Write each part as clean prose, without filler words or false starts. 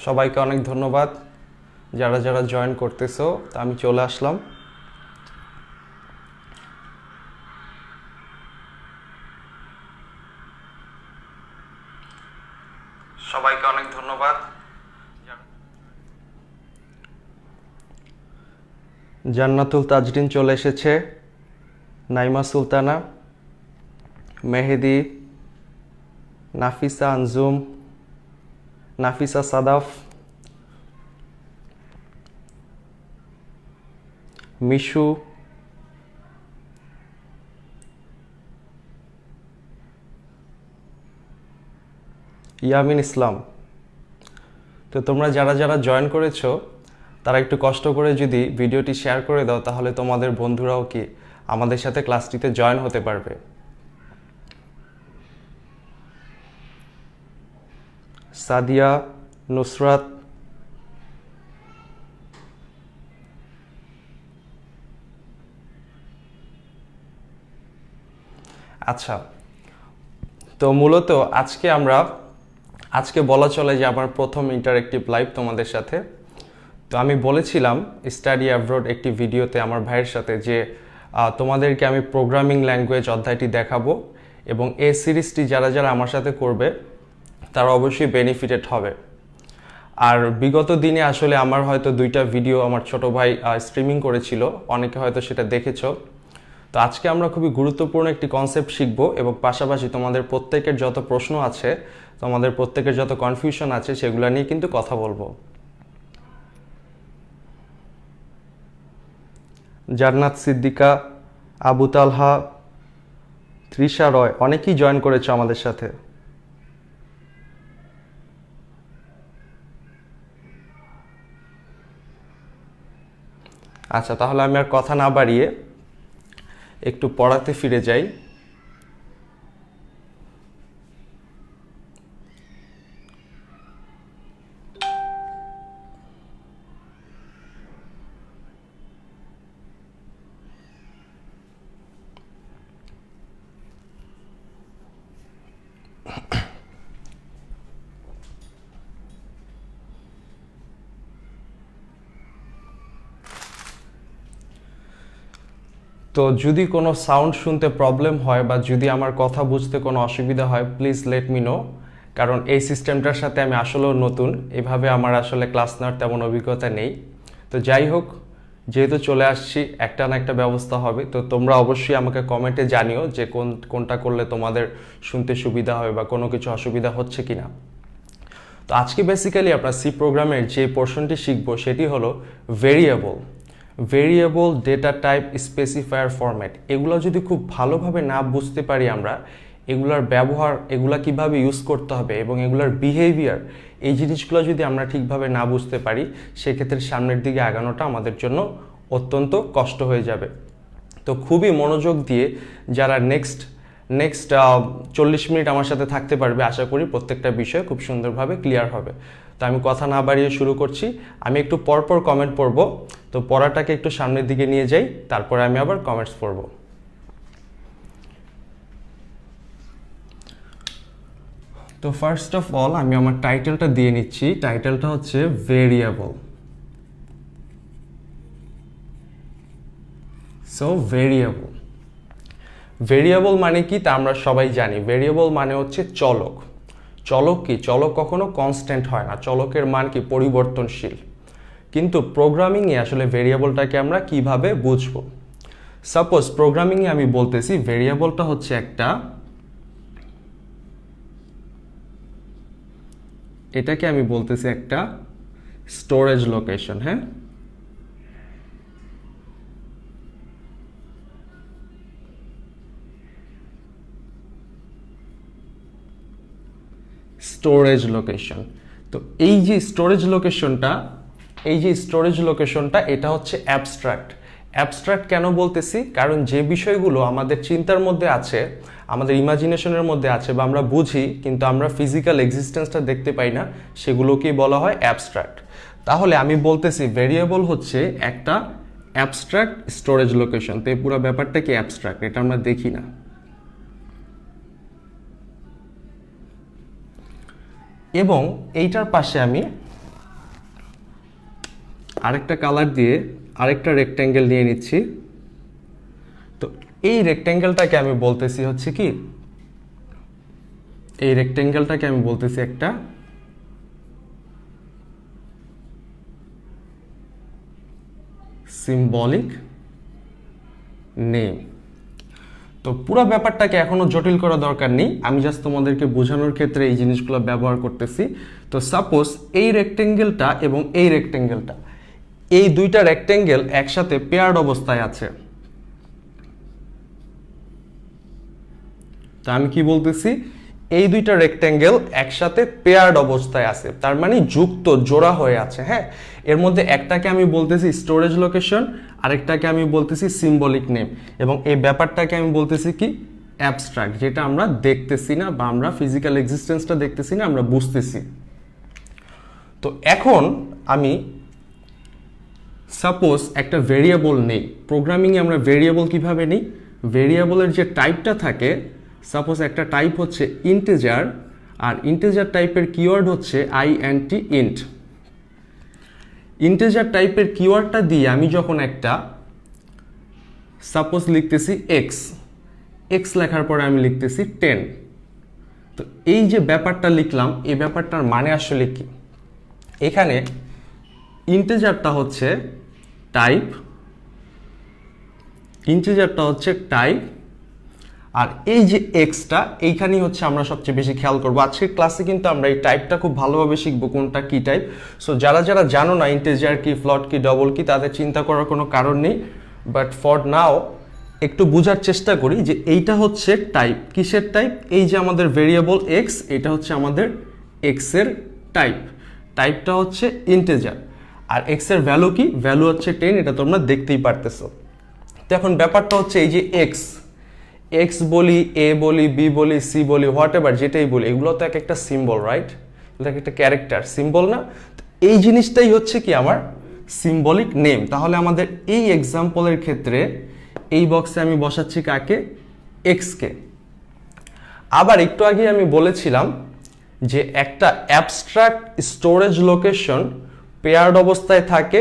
সবাইকে অনেক ধন্যবাদ যারা যারা জয়েন করতেছো। তো আমি চলে আসলাম। সবাইকে অনেক ধন্যবাদ। জান্নাতুল তাজরিন চলে এসেছে, নাইমা সুলতানা, মেহেদি, নাফিসা আনজুম, নাফিসা সাদাফ, মিশু, ইয়ামিন ইসলাম। তো তোমরা যারা যারা জয়েন করেছো তারা একটু কষ্ট করে যদি ভিডিওটি শেয়ার করে দাও, তাহলে তোমাদের বন্ধুরাও কি আমাদের সাথে ক্লাসটিতে জয়েন হতে পারবে। সাদিয়া, নুসরাত, আচ্ছা। তো মূলত আজকে বলা চলে যে আমার প্রথম ইন্টারেক্টিভ লাইভ তোমাদের সাথে। তো আমি বলেছিলাম স্টাডি অ্যাব্রড একটি ভিডিওতে আমার ভাইয়ের সাথে যে তোমাদেরকে আমি প্রোগ্রামিং ল্যাঙ্গুয়েজ অধ্যায়টি দেখাবো, এবং এই সিরিজটি যারা যারা আমার সাথে করবে তারা অবশ্যই বেনিফিটেড হবে। আর বিগত দিনে আসলে আমার হয়তো 2টা ভিডিও আমার ছোট ভাই স্ট্রিমিং করেছিল, অনেকে হয়তো সেটা দেখেছো। তো আজকে আমরা খুবই গুরুত্বপূর্ণ একটি কনসেপ্ট শিখব, এবং পাশাপাশি তোমাদের প্রত্যেকের যত প্রশ্ন আছে, তোমাদের প্রত্যেকের যত কনফিউশন আছে, সেগুলো নিয়ে কিন্তু কথা বলবো। জান্নাত সিদ্দিকা, আবু তালহা, তৃষা রয় অনেকেই জয়েন করেছে আমাদের সাথে। আচ্ছা, তাহলে আমি আর কথা না বাড়িয়ে একটু পড়াতে ফিরে যাই। তো যদি কোনো সাউন্ড শুনতে প্রবলেম হয় বা যদি আমার কথা বুঝতে কোনো অসুবিধা হয়, প্লিজ লেট মি নো, কারণ এই সিস্টেমটার সাথে আমি আসলেও নতুন, এভাবে আমার আসলে ক্লাস নেওয়ার তেমন অভিজ্ঞতা নেই। তো যাই হোক, যেহেতু চলে আসছি, একটা না একটা ব্যবস্থা হবে। তো তোমরা অবশ্যই আমাকে কমেন্টে জানিও যে কোনটা করলে তোমাদের শুনতে সুবিধা হবে বা কোনো কিছু অসুবিধা হচ্ছে কিনা। তো আজকে বেসিক্যালি আমরা সি প্রোগ্রামের যে পোর্শনটি শিখবো সেটি হলো variable, data type, specifier, format. এগুলো যদি খুব ভালোভাবে না বুঝতে পারি আমরা, এগুলার ব্যবহার, এগুলা কিভাবে ইউজ করতে হবে এবং এগুলার বিহেভিয়ার, এই জিনিসগুলো যদি আমরা ঠিকভাবে না বুঝতে পারি, সেক্ষেত্রে সামনের দিকে আগানোটা আমাদের জন্য অত্যন্ত কষ্ট হয়ে যাবে। তো খুবই মনোযোগ দিয়ে যারা নেক্সট 40 মিনিট আমার সাথে থাকতে পারবে, আশা করি প্রত্যেকটা বিষয় খুব সুন্দরভাবে ক্লিয়ার হবে। তো আমি কথা না বাড়িয়ে শুরু করছি। আমি একটু পরপর কমেন্ট পড়ব, তো পড়াটাকে একটু সামনের দিকে নিয়ে যাই, তারপরে আমি আবার কমেন্টস পড়ব। তো ফার্স্ট অফ অল আমি আমার টাইটেলটা দিয়ে নিচ্ছি। টাইটেলটা হচ্ছে ভেরিয়েবল। সো ভেরিয়েবল মানে কি তা আমরা সবাই জানি। ভেরিয়েবল মানে হচ্ছে চলক। চলক কি? চলক কখনো কনস্ট্যান্ট হয় না, চলকের মান কি? পরিবর্তনশীল। কিন্তু প্রোগ্রামিংয়ে আসলে ভেরিয়েবলটাকে আমরা কিভাবে বুঝবো? সাপোজ প্রোগ্রামিংয়ে আমি বলতেছি ভেরিয়েবলটা হচ্ছে এটাকে আমি বলতেছি একটা স্টোরেজ লোকেশন। হ্যাঁ, স্টোরেজ লোকেশন। তো এই যে স্টোরেজ লোকেশনটা এটা হচ্ছে অ্যাবস্ট্রাক্ট কেন বলতেছি? কারণ যে বিষয়গুলো আমাদের চিন্তার মধ্যে আছে, আমাদের ইমাজিনেশনের মধ্যে আছে, বা আমরা বুঝি কিন্তু আমরা ফিজিক্যাল এক্সিস্টেন্সটা দেখতে পাই না, সেগুলোকেই বলা হয় অ্যাবস্ট্রাক্ট। তাহলে আমি বলতেছি ভেরিয়েবল হচ্ছে একটা অ্যাবস্ট্রাক্ট স্টোরেজ লোকেশন। তো এই পুরো ব্যাপারটা কি অ্যাবস্ট্রাক্ট, এটা আমরা দেখি না। এবং এইটার পাশে আমি আরেকটা কালার দিয়ে আরেকটা রেক্ট্যাঙ্গেল নিয়ে নিচ্ছি। তো এই রেক্ট্যাঙ্গেলটাকে আমি বলতেছি হচ্ছে কি, এই রেক্ট্যাঙ্গেলটাকে আমি বলতেছি একটা সিম্বলিক নেম। তো পুরো ব্যাপারটাকে এখনো জটিল করা দরকার নেই, আমি জাস্ট তোমাদেরকে বোঝানোর ক্ষেত্রে এই জিনিসগুলো ব্যবহার করতেছি। তো সাপোজ এই রেক্ট্যাঙ্গেলটা এবং এই রেক্ট্যাঙ্গেলটা, এই দুইটা রেক্ট্যাঙ্গেল একসাথে পেয়ার্ড অবস্থায় আছে। তা আমি কি বলতেছি, এই দুইটা রেক্ট্যাঙ্গেল একসাথে পেয়ার্ড অবস্থায় আছে, তার মানে যুক্ত, জোড়া হয়ে আছে। হ্যাঁ, এর মধ্যে একটাকে আমি বলতেছি স্টোরেজ লোকেশন, আরেকটাকে আমি বলতেছি সিম্বলিক নেম, এবং এই ব্যাপারটাকে আমি বলতেছি কি অ্যাবস্ট্রাক্ট, যেটা আমরা দেখতেছি না বা আমরা ফিজিক্যাল এক্সিস্টেন্সটা দেখতেছি না, আমরা বুঝতেছি। তো এখন আমি সাপোজ একটা ভেরিয়েবল নেই, প্রোগ্রামিংয়ে আমরা ভেরিয়েবল কিভাবে নিই, ভেরিয়েবলের যে টাইপটা থাকে, সাপোজ একটা টাইপ হচ্ছে ইন্টিজার, আর ইন্টিজার টাইপের কিওয়ার্ড হচ্ছে INT ইন্ট। ইন্টিজার টাইপের কিওয়ার্ডটা দিয়ে আমি যখন একটা সাপোজ লিখতেছি এক্স লেখার পরে আমি লিখতেছি 10, তো এই যে ব্যাপারটা লিখলাম, এই ব্যাপারটার মানে আসলে কি, এখানে ইন্টিজারটা হচ্ছে টাইপ, আর এই যে এক্সটা এইখানেই হচ্ছে আমরা সবচেয়ে বেশি খেয়াল করবো। আজকের ক্লাসে কিন্তু আমরা এই টাইপটা খুব ভালোভাবে শিখবো, কোনটা কি টাইপ। সো যারা যারা জানো না ইন্টিজার কি, ফ্লট কি, ডবল কি, তাদের চিন্তা করার কোনো কারণ নেই, বাট ফর নাও একটু বোঝার চেষ্টা করি যে এইটা হচ্ছে টাইপ। কিসের টাইপ? এই যে আমাদের ভেরিয়েবল এক্স, এটা হচ্ছে আমাদের এক্সের টাইপ, টাইপটা হচ্ছে ইন্টিজার। আর এক্সের ভ্যালু কি? ভ্যালু হচ্ছে 10, এটা তোমরা দেখতেই পারতেছো। তো এখন ব্যাপারটা হচ্ছে এই যে এক্স বলি, এ বলি, বি বলি, সি বলি, হোয়াট এভার যেটাই বলি, এগুলো তো এক একটা সিম্বল, রাইট? এটা একটা ক্যারেক্টার, সিম্বল না? এই জিনিসটাই হচ্ছে কি আমার সিম্বলিক নেম। তাহলে আমাদের এই এক্সাম্পলের ক্ষেত্রে এই বক্সে আমি বসাচ্ছি কাকে? এক্সকে। আবার একটু আগে আমি বলেছিলাম যে একটা অ্যাবস্ট্রাক্ট স্টোরেজ লোকেশন পেয়ার্ড অবস্থায় থাকে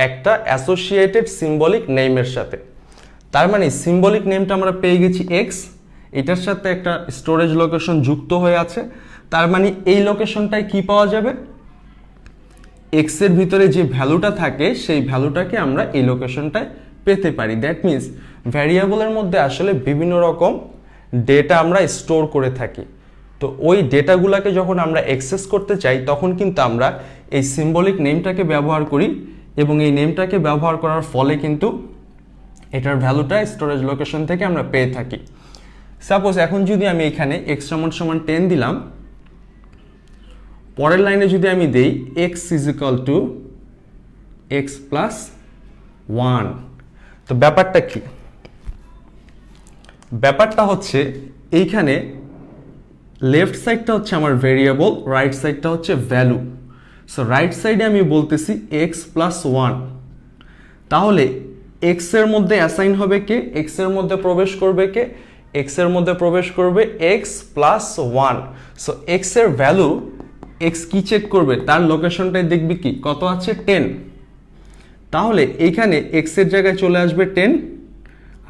একটা অ্যাসোসিয়েটেড সিম্বলিক নেমের সাথে। তার মানে সিম্বলিক নেমটা আমরা পেয়ে গেছি এক্স, এটার সাথে একটা স্টোরেজ লোকেশন যুক্ত হয়ে আছে। তার মানে এই লোকেশনটায় কি পাওয়া যাবে? এক্স এর ভিতরে যে ভ্যালুটা থাকে সেই ভ্যালুটাকে আমরা এই লোকেশনটায় পেতে পারি। দ্যাট মিনস ভ্যারিয়েবলের মধ্যে আসলে বিভিন্ন রকম ডেটা আমরা স্টোর করে থাকি। তো ওই ডেটাগুলোকে যখন আমরা অ্যাক্সেস করতে চাই তখন কিন্তু আমরা এই সিম্বলিক নেমটাকে ব্যবহার করি, এবং এই নেমটাকে ব্যবহার করার ফলে কিন্তু এটার ভ্যালুটা স্টোরেজ লোকেশন থেকে আমরা পেয়ে থাকি। সাপোজ এখন যদি আমি এখানে এক্স সমান 10 দিলাম, পরের লাইনে যদি আমি দেই x is equal two x plus 1, তো ব্যাপারটা কি? ব্যাপারটা হচ্ছে এইখানে লেফট সাইডটা হচ্ছে আমার ভেরিয়েবল, রাইট সাইডটা হচ্ছে ভ্যালু। সো রাইট সাইডে আমি বলতেছি এক্স প্লাস 1, তাহলে এক্স এর মধ্যে অ্যাসাইন হবে কে? এক্স এর মধ্যে প্রবেশ করবে কে? এক্স এর মধ্যে প্রবেশ করবে এক্স প্লাস 1। সো এক্স এর ভ্যালু, এক্স কি চেক করবে? তার লোকেশনটাই দেখবে কি কত আছে? 10। তাহলে এইখানে এক্স এর জায়গায় চলে আসবে 10,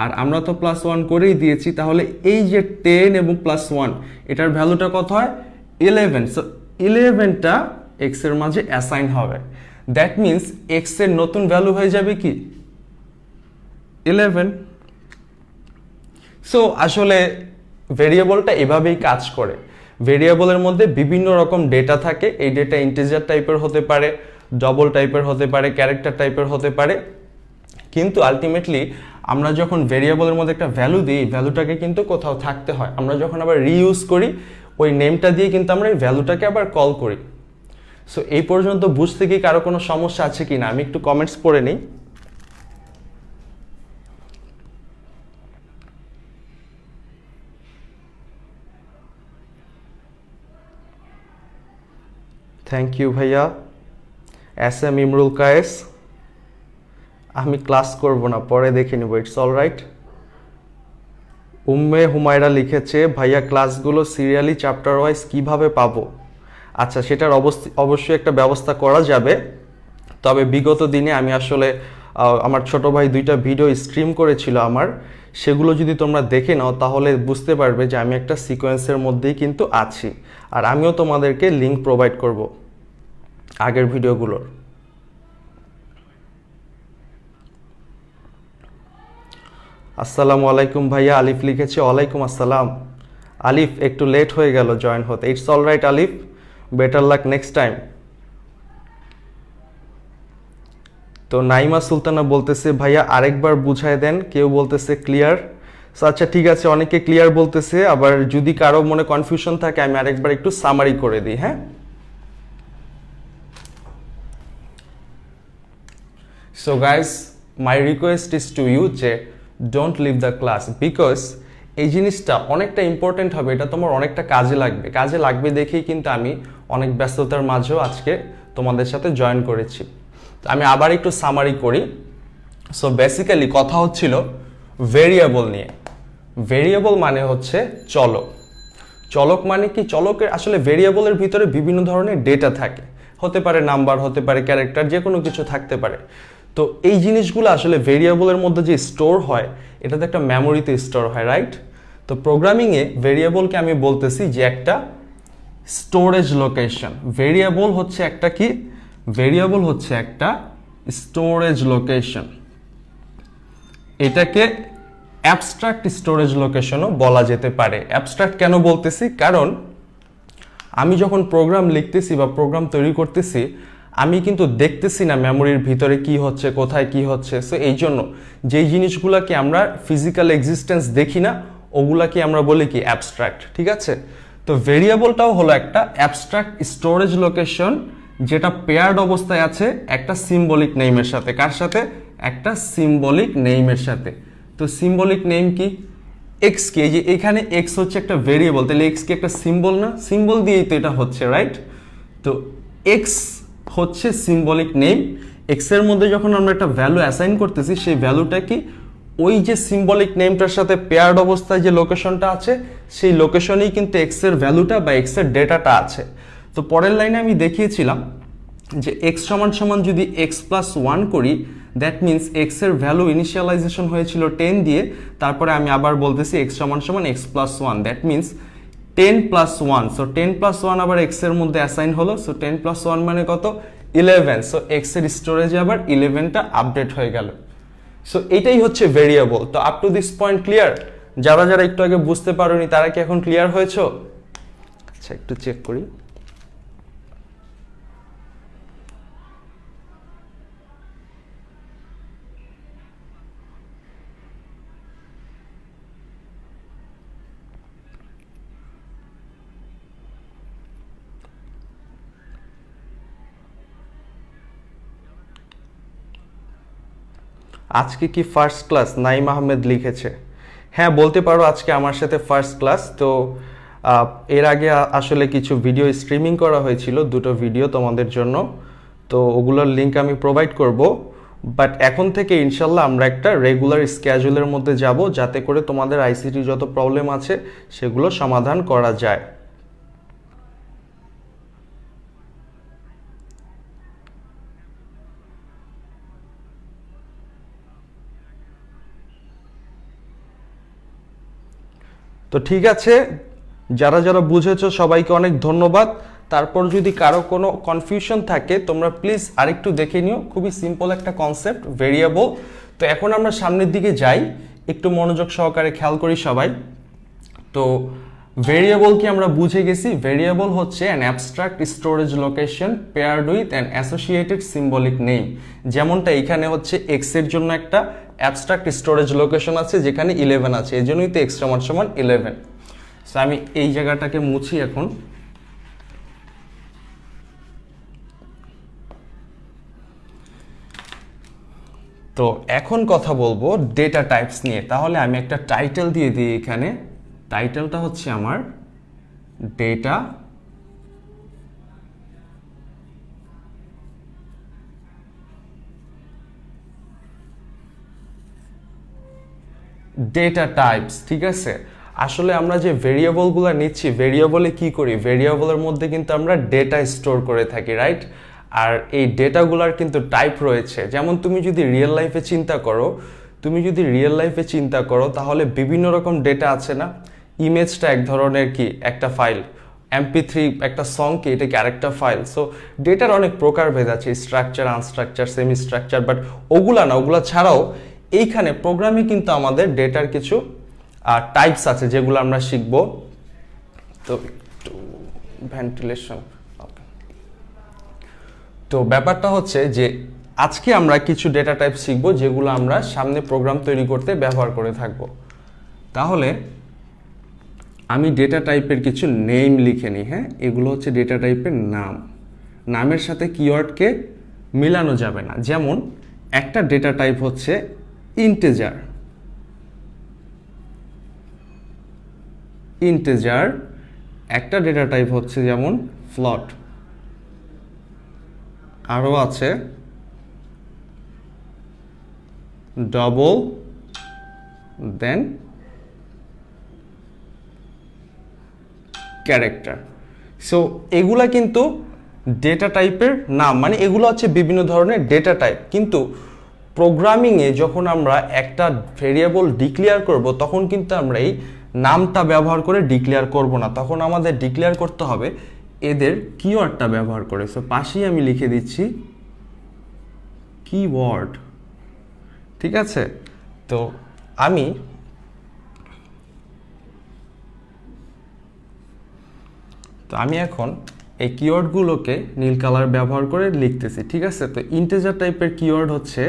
আর আমরা তো প্লাস 1 করেই দিয়েছি, তাহলে এই যে 10 এবং প্লাস 1 এটার ভ্যালুটা কত হয়? 11। সো 11টা এক্স এর মাঝে অ্যাসাইন হবে। দ্যাট মিনস এক্স এর নতুন ভ্যালু হয়ে যাবে কি? 11। সো আসলে ভেরিয়েবলটা এভাবেই কাজ করে। ভেরিয়েবলের মধ্যে বিভিন্ন রকম ডেটা থাকে, এই ডেটা ইন্টিজার টাইপের হতে পারে, ডবল টাইপের হতে পারে, ক্যারেক্টার টাইপের হতে পারে, কিন্তু আলটিমেটলি আমরা যখন ভেরিয়েবলের মধ্যে একটা ভ্যালু দিই, ভ্যালুটাকে কিন্তু কোথাও থাকতে হয়। আমরা যখন আবার রিইউজ করি ওই নেমটা দিয়ে কিন্তু আমরা এই ভ্যালুটাকে আবার কল করি। সো এই পর্যন্ত বুঝতে কি কারো কোনো সমস্যা আছে কি না? আমি একটু কমেন্টস পড়ে নিই। থ্যাংক ইউ ভাইয়া। SM ইমরুল কায়েস, আমি ক্লাস করব না, পরে দেখে নেব, it's all right. Umme Humaira লিখেছে ভাইয়া ক্লাসগুলো সিরিয়ালি চ্যাপ্টার ওয়াইজ কিভাবে পাবো? আচ্ছা, সেটার অবশ্যই একটা ব্যবস্থা করা যাবে। তবে বিগত দিনে আমি আসলে আমার ছোট ভাই 2টা ভিডিও স্ট্রিম করেছিল আমার, সেগুলো যদি তোমরা দেখে নাও তাহলে বুঝতে পারবে যে আমি একটা সিকোয়েন্সের মধ্যেই কিন্তু আছি। আর আমিও তোমাদেরকে লিঙ্ক প্রোভাইড করব আগের ভিডিওগুলোর। আসসালামু আলাইকুম ভাইয়া, আলিফ লিখেছে। ওয়ালাইকুম আসসালাম। আলিফ একটু লেট হয়ে গেল জয়েন হতে, it's all right Alif, better luck next time. তো নাইমা সুলতানা বলতেছে ভাইয়া আরেকবার বুঝায় দেন, কেউ বলতেছে ক্লিয়ার। সো আচ্ছা ঠিক আছে, অনেকে ক্লিয়ার বলতেছে, আবার যদি কারো মনে কনফিউশন থাকে আমি আরেকবার একটু সামারি করে দিই। হ্যাঁ, so guys my request is to you যে don't leave the class, because এই জিনিসটা অনেকটা ইম্পর্টেন্ট হবে, এটা তোমার অনেকটা কাজে লাগবে দেখেই কিন্তু আমি অনেক ব্যস্ততার মাঝেও আজকে তোমাদের সাথে জয়েন করেছি। আমি আবার একটু সামারি করি। সো বেসিক্যালি কথা হচ্ছিল ভেরিয়েবল নিয়ে। ভেরিয়েবল মানে হচ্ছে চলক। চলক মানে কি? চলকের আসলে ভেরিয়েবলের ভিতরে বিভিন্ন ধরনের ডেটা থাকে, হতে পারে নাম্বার, হতে পারে ক্যারেক্টার, যে কোনো কিছু থাকতে পারে। তো এই জিনিসগুলো আসলে ভেরিয়েবলের মধ্যে যে স্টোর হয়, এটাতে একটা মেমোরিতে স্টোর হয়, রাইট? তো প্রোগ্রামিংয়ে ভেরিয়েবলকে আমি বলতেছি যে একটা স্টোরেজ লোকেশন। ভেরিয়েবল হচ্ছে একটা কি? ভেরিয়েবল হচ্ছে একটা স্টোরেজ লোকেশন। এটাকে অ্যাবস্ট্রাক্ট স্টোরেজ লোকেশনও বলা যেতে পারে। অ্যাবস্ট্রাক্ট কেন বলতেছি? কারণ আমি যখন প্রোগ্রাম লিখতেছি বা প্রোগ্রাম তৈরি করতেছি, আমি কিন্তু দেখতেছি না মেমোরির ভিতরে কি হচ্ছে, কোথায় কি হচ্ছে। সো এই জন্য যেই জিনিসগুলোকে আমরা ফিজিক্যাল এক্সিস্টেন্স দেখি না, ওগুলাকে আমরা বলি কি? অ্যাবস্ট্রাক্ট। ঠিক আছে? তো ভেরিয়েবলটাও হলো একটা অ্যাবস্ট্রাক্ট স্টোরেজ লোকেশন, যেটা পেয়ার্ড অবস্থায় আছে একটা সিম্বলিক নেইমের সাথে। কার সাথে? একটা সিম্বলিক নেইমের সাথে। তো সিম্বলিক নেম কি? এক্স কে, যে এখানে এক্স হচ্ছে একটা ভেরিয়েবল, তাহলে এক্স কি একটা সিম্বল না? সিম্বল দিয়েই তো এটা হচ্ছে, রাইট? তো এক্স হচ্ছে সিম্বলিক নেম। এক্স এর মধ্যে যখন আমরা একটা ভ্যালু অ্যাসাইন করতেছি, সেই ভ্যালুটা কি? ওই যে সিম্বলিক নেমটার সাথে পেয়ার্ড অবস্থায় যে লোকেশনটা আছে, সেই লোকেশনেই কিন্তু এক্স এর ভ্যালুটা বা এক্স এর ডেটাটা আছে। তো পরের লাইনে আমি দেখিয়েছিলাম যে এক্স সমান সমান যদি এক্স প্লাস 1 করি, দ্যাট মিনস এক্স এর ভ্যালু ইনিশিয়ালাইজেশন হয়েছিল 10 দিয়ে, তারপরে আমি আবার বলতেছি এক্স সমান সমান x plus 1, that means 10 plus 1। So 10 plus 1 আবার এক্স এর মধ্যে অ্যাসাইন হলো। সো 10 প্লাস 1 মানে কত? 11। সো এক্স এর স্টোরেজে আবার 11টা আপডেট হয়ে গেল। সো এটাই হচ্ছে ভেরিয়েবল। তো up to this point clear? যারা যারা একটু আগে বুঝতে পারোনি তারা কি এখন ক্লিয়ার হয়েছো? আচ্ছা একটু চেক করি। আজকে কি ফার্স্ট ক্লাস? নাইম আহমেদ লিখেছে। হ্যাঁ বলতে পারো আজকে আমার সাথে ফার্স্ট ক্লাস। তো এর আগে আসলে কিছু ভিডিও স্ট্রিমিং করা হয়েছিল, 2টো ভিডিও তোমাদের জন্য, তো ওগুলোর লিঙ্ক আমি প্রোভাইড করব। বাট এখন থেকে ইনশাল্লাহ আমরা একটা রেগুলার স্ক্যাজুলের মধ্যে যাব, যাতে করে তোমাদের আইসিটি যত প্রবলেম আছে সেগুলো সমাধান করা যায়। তো ঠিক আছে, যারা যারা বুঝেছো সবাইকে অনেক ধন্যবাদ। তারপর যদি কারো কোনো কনফিউশন থাকে তোমরা প্লিজ আরেকটু দেখে নিও। খুবই সিম্পল একটা কনসেপ্ট, ভেরিয়েবল। তো এখন আমরা সামনের দিকে যাই, একটু মনোযোগ সহকারে খেয়াল করি সবাই। তো ভেরিয়েবল কি আমরা বুঝে গেছি? ভেরিয়েবল হচ্ছে an abstract storage location paired with an associated symbolic name. যেমনটা এখানে হচ্ছে এক্স এর জন্য একটা অ্যাবস্ট্রাক্ট স্টোরেজ লোকেশন আছে যেখানে 11 আছে, এই জন্যই তো এক্স সমান সমান 11। সো আমি এই জায়গাটাকে মুছি এখন। তো এখন কথা বলবো ডেটা টাইপস নিয়ে। তাহলে আমি একটা টাইটেল দিয়ে দিই এখানে। টাইটেলটা হচ্ছে আমার ডেটা ডেটা টাইপস। ঠিক আছে, আসলে আমরা যে ভেরিয়েবলগুলো নিচ্ছি, ভেরিয়েবলে কি করি? ভেরিয়েবলের মধ্যে কিন্তু আমরা ডেটা স্টোর করে থাকি, রাইট? আর এই ডেটাগুলোর কিন্তু টাইপ রয়েছে। যেমন তুমি যদি রিয়েল লাইফে চিন্তা করো তাহলে বিভিন্ন রকম ডেটা আছে না। ইমেজটা এক ধরনের কি একটা ফাইল, MP3 একটা সং কি এটা কি আরেকটা ফাইল। সো ডেটার অনেক প্রকারভেদ আছে, structure, unstructured, semi structure. But ওগুলা ছাড়াও এইখানে প্রোগ্রামে কিন্তু আমাদের ডেটার কিছু টাইপস আছে যেগুলো আমরা শিখব। তো একটু ভেন্টিলেশন। তো ব্যাপারটা হচ্ছে যে আজকে আমরা কিছু ডেটা টাইপ শিখব যেগুলো আমরা সামনে প্রোগ্রাম তৈরি করতে ব্যবহার করে থাকব। তাহলে আমি ডেটা টাইপের কিছু নেম লিখে নিই। হ্যাঁ, এগুলো হচ্ছে ডেটা টাইপের নাম। নামের সাথে কিওয়ার্ডকে মিলানো যাবে না। যেমন একটা ডেটা টাইপ হচ্ছে ইন্টিজার, একটা ডেটা টাইপ হচ্ছে যেমন ফ্লট, আরও আছে ডবল, দেন ক্যারেক্টার। সো এগুলা কিন্তু ডেটা টাইপের নাম, মানে এগুলো হচ্ছে বিভিন্ন ধরনের ডেটা টাইপ। কিন্তু প্রোগ্রামিংয়ে যখন আমরা একটা ভেরিয়েবল ডিক্লেয়ার করব তখন কিন্তু আমরা এই নামটা ব্যবহার করে ডিক্লেয়ার করব না, তখন আমাদের ডিক্লেয়ার করতে হবে এদের কিওয়ার্ডটা ব্যবহার করে। সো পাশেই আমি লিখে দিচ্ছি কিওয়ার্ড। ঠিক আছে, তো আমি এখন এই কিওয়ার্ডগুলোকে নীল কালার ব্যবহার করে লিখতেছি। ঠিক আছে, তো ইন্টিজার টাইপের কিওয়ার্ড হচ্ছে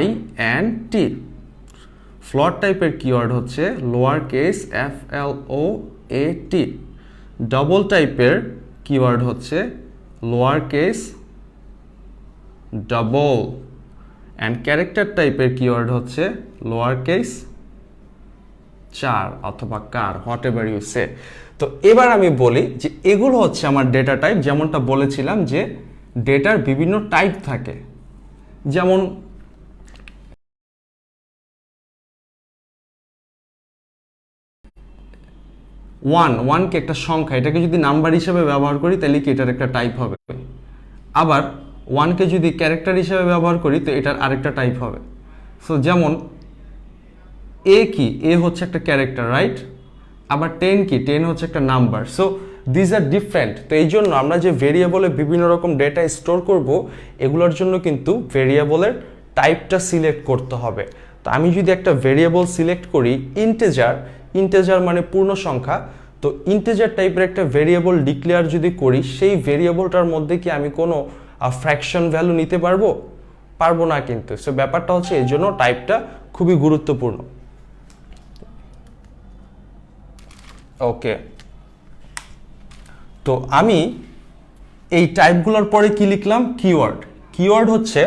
INT, ফ্লট টাইপের কিওয়ার্ড হচ্ছে লোয়ার কেস FLOAT, ডবল টাইপের কিওয়ার্ড হচ্ছে lower case double, and character টাইপের কিওয়ার্ড হচ্ছে লোয়ার কেস 4 অথবা কার, হোয়াট এভার ইউ সে। তো এবার আমি বলি যে এগুলো হচ্ছে আমার ডেটা টাইপ। যেমনটা বলেছিলাম যে ডেটার বিভিন্ন টাইপ থাকে। যেমন ওয়ানকে একটা সংখ্যা, এটাকে যদি নাম্বার হিসেবে ব্যবহার করি তাহলে কি এটার একটা টাইপ হবে। আবার ওয়ানকে যদি ক্যারেক্টার হিসেবে ব্যবহার করি তো এটার আরেকটা টাইপ হবে। সো যেমন এ হচ্ছে একটা ক্যারেক্টার, রাইট? আবার 10 হচ্ছে একটা number. So these are different. তো এই জন্য আমরা যে ভেরিয়েবলে বিভিন্ন রকম ডেটা স্টোর করব এগুলোর জন্য কিন্তু ভেরিয়েবলের টাইপটা সিলেক্ট করতে হবে। তো আমি যদি একটা ভেরিয়েবল সিলেক্ট করি ইন্টিজার মানে পূর্ণ সংখ্যা, তো ইন্টিজার টাইপের একটা ভেরিয়েবল ডিক্লেয়ার যদি করি সেই ভেরিয়েবলটার মধ্যে কি আমি কোনো ফ্র্যাকশন ভ্যালু নিতে পারবো না কিন্তু। সো ব্যাপারটা হচ্ছে এই জন্য টাইপটা খুবই গুরুত্বপূর্ণ। ওকে, তো আমি এই টাইপগুলোর পরে কি লিখলাম? কিওয়ার্ড হচ্ছে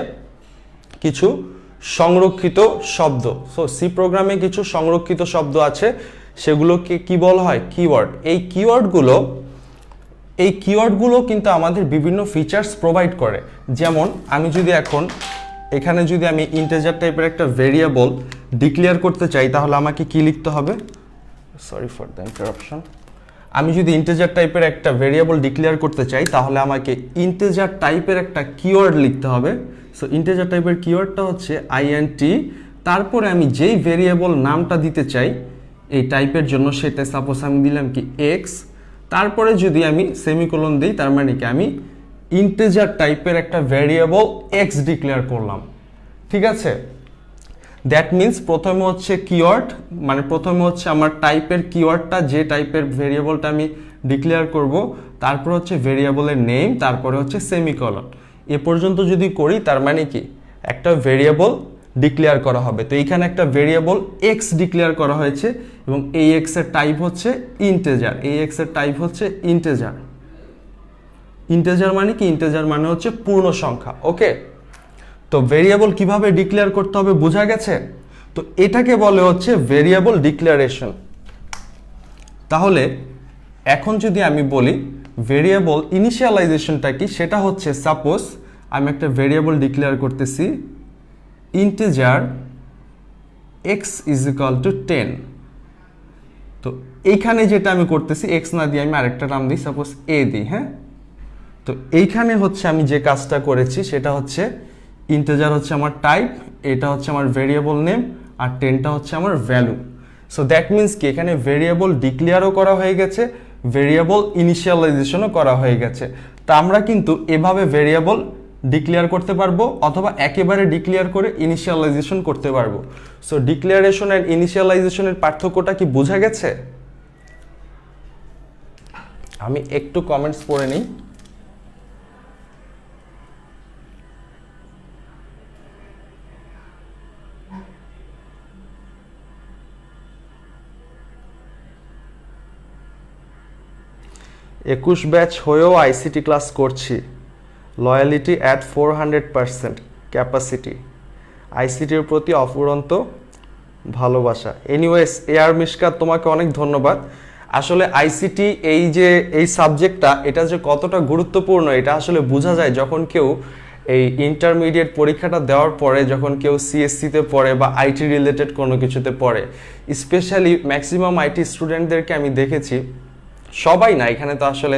কিছু সংরক্ষিত শব্দ। সো সি প্রোগ্রামে কিছু সংরক্ষিত শব্দ আছে, সেগুলোকে কি বলা হয়? কিওয়ার্ড। এই কিওয়ার্ডগুলো কিন্তু আমাদের বিভিন্ন ফিচার্স প্রোভাইড করে। যেমন আমি যদি এখানে যদি আমি ইন্টিজার টাইপের একটা ভেরিয়েবল ডিক্লেয়ার করতে চাই তাহলে আমাকে কি লিখতে হবে? Sorry for the interruption. আমি যদি ইন্টিজার টাইপের একটা ভেরিয়েবল ডিক্লেয়ার করতে চাই তাহলে আমাকে ইন্টিজার টাইপের একটা কিওয়ার্ড লিখতে হবে। সো ইন্টিজার টাইপের কিওয়ার্ডটা হচ্ছে INT, তারপরে আমি যেই ভেরিয়েবল নামটা দিতে চাই এই টাইপের জন্য সেটা সাপোজ আমি দিলাম কি X, তারপরে যদি আমি সেমিকোলন দিই তার মানে কি আমি ইন্টিজার টাইপের একটা ভেরিয়েবল X ডিক্লেয়ার করলাম। ঠিক আছে, দ্যাট মিনস প্রথমে হচ্ছে কিওয়ার্ড, মানে প্রথমে হচ্ছে আমার টাইপের কিওয়ার্ডটা, যে টাইপের ভেরিয়েবলটা আমি ডিক্লেয়ার করব, তারপর হচ্ছে ভেরিয়েবলের নেম, তারপরে হচ্ছে সেমিকোলন। এ পর্যন্ত যদি করি তার মানে কি একটা ভেরিয়েবল ডিক্লেয়ার করা হবে। তো এইখানে একটা ভেরিয়েবল X ডিক্লেয়ার করা হয়েছে এবং এই X এর টাইপ হচ্ছে ইন্টিজার। ইন্টিজার মানে কি? ইন্টিজার মানে হচ্ছে পূর্ণ সংখ্যা। ওকে, তো ভেরিয়েবল কিভাবে ডিক্লেয়ার করতে হবে বোঝা গেছে। তো এটাকে বলে হচ্ছে ভেরিয়েবল ডিক্লারেশন। তাহলে এখন যদি আমি বলি ভেরিয়েবল ইনিশিয়ালাইজেশনটা কি, সেটা হচ্ছে সাপোজ আমি একটা ভেরিয়েবল ডিক্লেয়ার করতেছি integer x is equal two 10। তো এইখানে যেটা আমি করতেছি x না দিয়ে আমি আরেকটা নাম দিই, সাপোজ a দিই। হ্যাঁ, তো এইখানে হচ্ছে আমি যে কাজটা করেছি সেটা হচ্ছে ইন্টিজার হচ্ছে আমার টাইপ, এটা হচ্ছে আমার ভেরিয়েবল নেম, আর 10টা হচ্ছে আমার ভ্যালু। সো দ্যাট মিনস কি এখানে ভেরিয়েবল ডিক্লেয়ারও করা হয়ে গেছে, ভেরিয়েবল ইনিশিয়ালাইজেশনও করা হয়ে গেছে। তা আমরা কিন্তু এভাবে ভেরিয়েবল ডিক্লেয়ার করতে পারবো অথবা একেবারে ডিক্লেয়ার করে ইনিশিয়ালাইজেশন করতে পারবো। সো ডিক্লেয়ারেশন এন্ড ইনিশিয়ালাইজেশনের পার্থক্যটা কি বোঝা গেছে? আমি একটু কমেন্টস পড়ে নিই। একুশ ব্যাচ হয়েও আইসিটি ক্লাস করছি, লয়ালিটি অ্যাট 400%, ক্যাপাসিটি, আইসিটির প্রতি অফুরন্ত ভালোবাসা। এনিওয়েজ এআর মিশকাত, তোমাকে অনেক ধন্যবাদ। আসলে আইসিটি এই সাবজেক্টটা এটা যে কতটা গুরুত্বপূর্ণ এটা আসলে বোঝা যায় যখন কেউ এই ইন্টারমিডিয়েট পরীক্ষাটা দেওয়ার পরে যখন কেউ সিএসসিতে পড়ে বা আইটি রিলেটেড কোনো কিছুতে পড়ে। স্পেশালি ম্যাক্সিমাম আইটি স্টুডেন্টদেরকে আমি দেখেছি, সবাই না, এখানে তো আসলে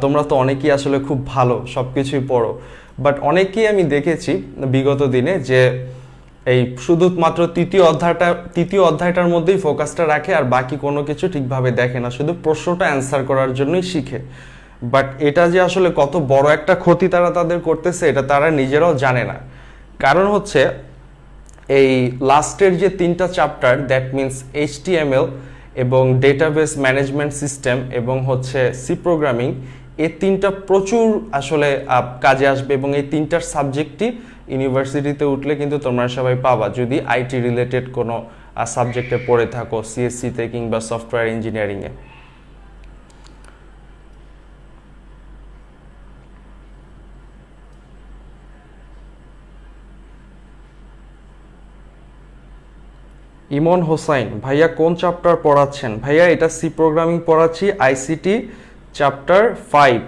তোমরা তো অনেকেই আসলে খুব ভালো, সব কিছুই পড়ো, বাট অনেকেই আমি দেখেছি বিগত দিনে যে এই শুধুমাত্র তৃতীয় অধ্যায়টার মধ্যেই ফোকাসটা রাখে আর বাকি কোনো কিছু ঠিকভাবে দেখে না, শুধু প্রশ্নটা অ্যান্সার করার জন্যই শিখে। বাট এটা যে আসলে কত বড় একটা ক্ষতি তাদের করতেছে এটা তারা নিজেরাও জানে না। কারণ হচ্ছে এই লাস্টের যে 3টা চ্যাপ্টার, দ্যাট মিনস HTML এবং ডেটাবেস ম্যানেজমেন্ট সিস্টেম এবং হচ্ছে সি প্রোগ্রামিং, এই 3টা প্রচুর আসলে কাজে আসবে এবং এই 3টার সাবজেক্টই ইউনিভার্সিটিতে উঠলে কিন্তু তোমরা সবাই পাবা যদি আইটি রিলেটেড কোনো সাবজেক্টে পড়ে থাকো, সিএসসিতে কিংবা সফটওয়্যার ইঞ্জিনিয়ারিংয়ে। ইমন হোসাইন, ভাইয়া কোন চ্যাপ্টার পড়াচ্ছেন? ভাইয়া এটা সি প্রোগ্রামিং পড়াচ্ছি, ICT chapter 5।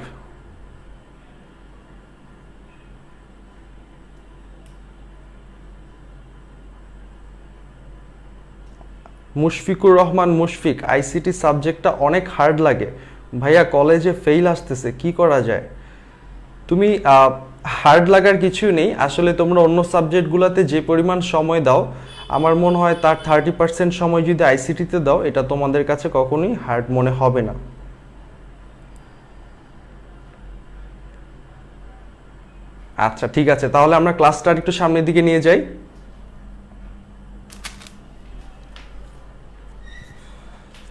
Mushfiqur Rahman Mushfiq, ICT সাবজেক্টটা অনেক হার্ড লাগে ভাইয়া, কলেজে ফেল আসতেছে, কি করা যায়? তুমি হার্ড লাগার কিছু নেই, আসলে তোমরা অন্য সাবজেক্টগুলোতে যে পরিমাণ সময় দাও আমার মনে হয় তার 30% সময় যদি আইসিটিতে দাও এটা তোমাদের কাছে কখনোই হার্ড মনে হবে না। আচ্ছা ঠিক আছে, তাহলে আমরা ক্লাসটা একটু সামনের দিকে নিয়ে যাই।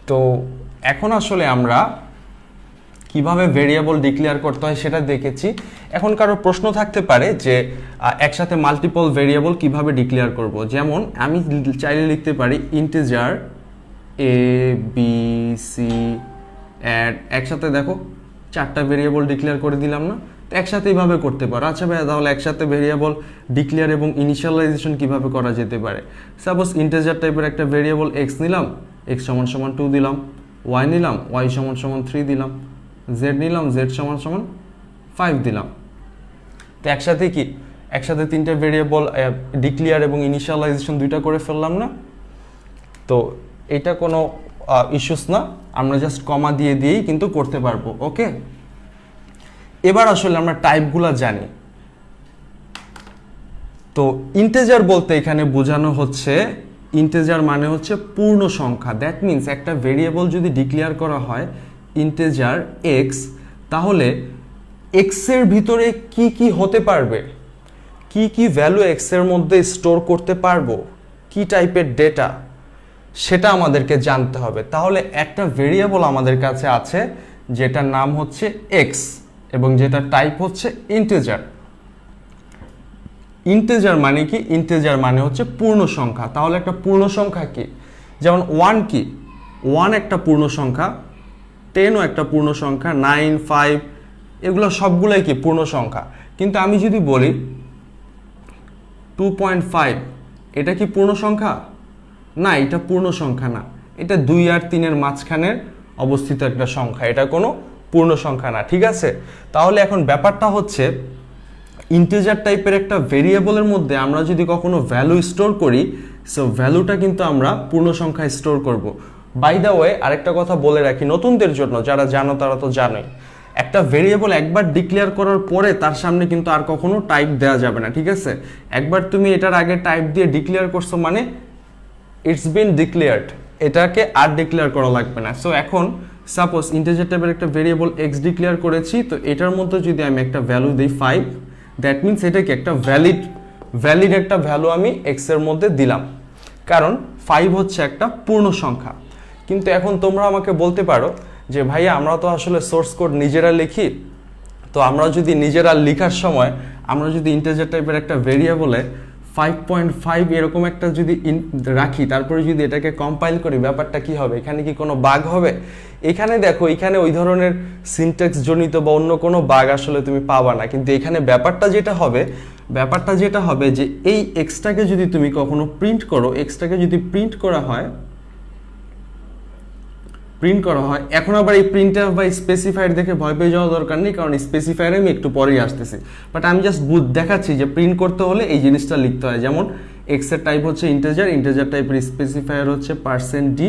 তো এখন আসলে আমরা কিভাবে ভেরিয়েবল ডিক্লেয়ার করতে হয় সেটা দেখেছি। এখন কারো প্রশ্ন থাকতে পারে যে একসাথে মাল্টিপল ভেরিয়েবল কিভাবে ডিক্লেয়ার করব। যেমন আমি চাইলে লিখতে পারি ইন্টিজার ABC অ্যাড, একসাথে দেখো 4টা ভেরিয়েবল ডিক্লেয়ার করে দিলাম না? তো একসাথে এইভাবে করতে পারো। আচ্ছা ভাইয়া, তাহলে একসাথে ভেরিয়েবল ডিক্লেয়ার এবং ইনিশিয়ালাইজেশন কিভাবে করা যেতে পারে? সাপোজ ইন্টিজার টাইপের একটা ভেরিয়েবল এক্স নিলাম, এক্স সমান সমান 2 দিলাম, ওয়াই নিলাম, ওয়াই সমান সমান 3 দিলাম, জেড নিলাম, জেড সমান সমান 5 দিলাম। তো একসাথে 3টা ভেরিয়েবল ডিক্লেয়ার এবং ইনিশিয়ালাইজেশন 2টা করে ফেললাম না? তো এটা কোনো ইস্যুস না, আমরা জাস্ট কমা দিয়েই কিন্তু করতে পারবো। ওকে, এবার আসলে আমরা টাইপগুলো জানি। তো ইন্টিজার বলতে এখানে বোঝানো হচ্ছে, ইন্টিজার মানে হচ্ছে পূর্ণ সংখ্যা। দ্যাট মিনস একটা ভেরিয়েবল যদি ডিক্লেয়ার করা হয় ইন্টিজার এক্স, তাহলে এক্সের ভিতরে কি কি হতে পারবে, কি কি ভ্যালু এক্সের মধ্যে স্টোর করতে পারবো, কি টাইপের ডেটা, সেটা আমাদেরকে জানতে হবে। তাহলে একটা ভেরিয়েবল আমাদের কাছে আছে যেটার নাম হচ্ছে এক্স এবং যেটা টাইপ হচ্ছে ইন্টিজার। ইন্টিজার মানে কি? ইন্টিজার মানে হচ্ছে পূর্ণ সংখ্যা। তাহলে একটা পূর্ণ সংখ্যা কি? যেমন 1 কি? 1 একটা পূর্ণ সংখ্যা, 10ও একটা পূর্ণ সংখ্যা, 9, 5 এগুলো সবগুলোই কি পূর্ণ সংখ্যা। কিন্তু আমি যদি বলি 2.5, এটা কি পূর্ণ সংখ্যা? না, এটা পূর্ণ সংখ্যা না, এটা 2 আর 3-এর মাঝখানের অবস্থিত একটা সংখ্যা, এটা কোনো পূর্ণ সংখ্যা না। ঠিক আছে, তাহলে এখন ব্যাপারটা হচ্ছে ইন্টিজার টাইপের একটা ভেরিয়েবলের মধ্যে আমরা যদি কখনো ভ্যালু স্টোর করি, সো ভ্যালুটা কিন্তু আমরা পূর্ণ সংখ্যায় স্টোর করব। বাই দ্য ওয়ে আরেকটা কথা বলে রাখি নতুনদের জন্য, যারা জানো তারা তো জানোই, একটা ভেরিয়েবল একবার ডিক্লেয়ার করার পরে তার সামনে কিন্তু আর কখনো টাইপ দেওয়া যাবে না, ঠিক আছে? একবার তুমি এটার আগে টাইপ দিয়ে ডিক্লেয়ার করছো মানে ইটস বিন ডিক্লেয়ার্ড, এটাকে আর ডিক্লেয়ার করা লাগবে না। সো এখন সাপোজ ইন্টিজার টাইপের একটা ভেরিয়েবল এক্স ডিক্লেয়ার করেছি, তো এটার মধ্যে যদি আমি একটা ভ্যালু দিই 5, দ্যাট মিনস এটা কি একটা ভ্যালিড একটা ভ্যালু আমি এক্স এর মধ্যে দিলাম, কারণ 5 হচ্ছে একটা পূর্ণ সংখ্যা। কিন্তু এখন তোমরা আমাকে বলতে পারো যে ভাইয়া আমরা তো আসলে সোর্স কোড নিজেরা লিখি, তো আমরা যদি নিজেরা লেখার সময় আমরা যদি ইন্টিজার টাইপের একটা ভেরিয়েবলে 5.5 এরকম একটা যদি রাখি, তারপরে যদি এটাকে কম্পাইল করি, ব্যাপারটা কি হবে? এখানে কি কোনো বাগ হবে? এখানে দেখো, এখানে ওই ধরনের সিনট্যাক্স জনিত বা অন্য কোনো বাগ আসলে তুমি পাবা না। কিন্তু এখানে ব্যাপারটা যেটা হবে যে এই এক্সটাকে যদি তুমি কখনো প্রিন্ট করো, এক্সটাকে যদি প্রিন্ট করা হয়, এখন আবার এই প্রিন্টএফ বা স্পেসিফায়ার দেখে ভয় পেয়ে যাওয়া দরকার নেই, কারণ স্পেসিফায়ারে আমি একটু পরেই আসতেছি। বাট আমি জাস্ট দেখাচ্ছি যে প্রিন্ট করতে হলে এই জিনিসটা লিখতে হয়। যেমন এক্স এর টাইপ হচ্ছে ইন্টিজার টাইপের স্পেসিফায়ার হচ্ছে %d,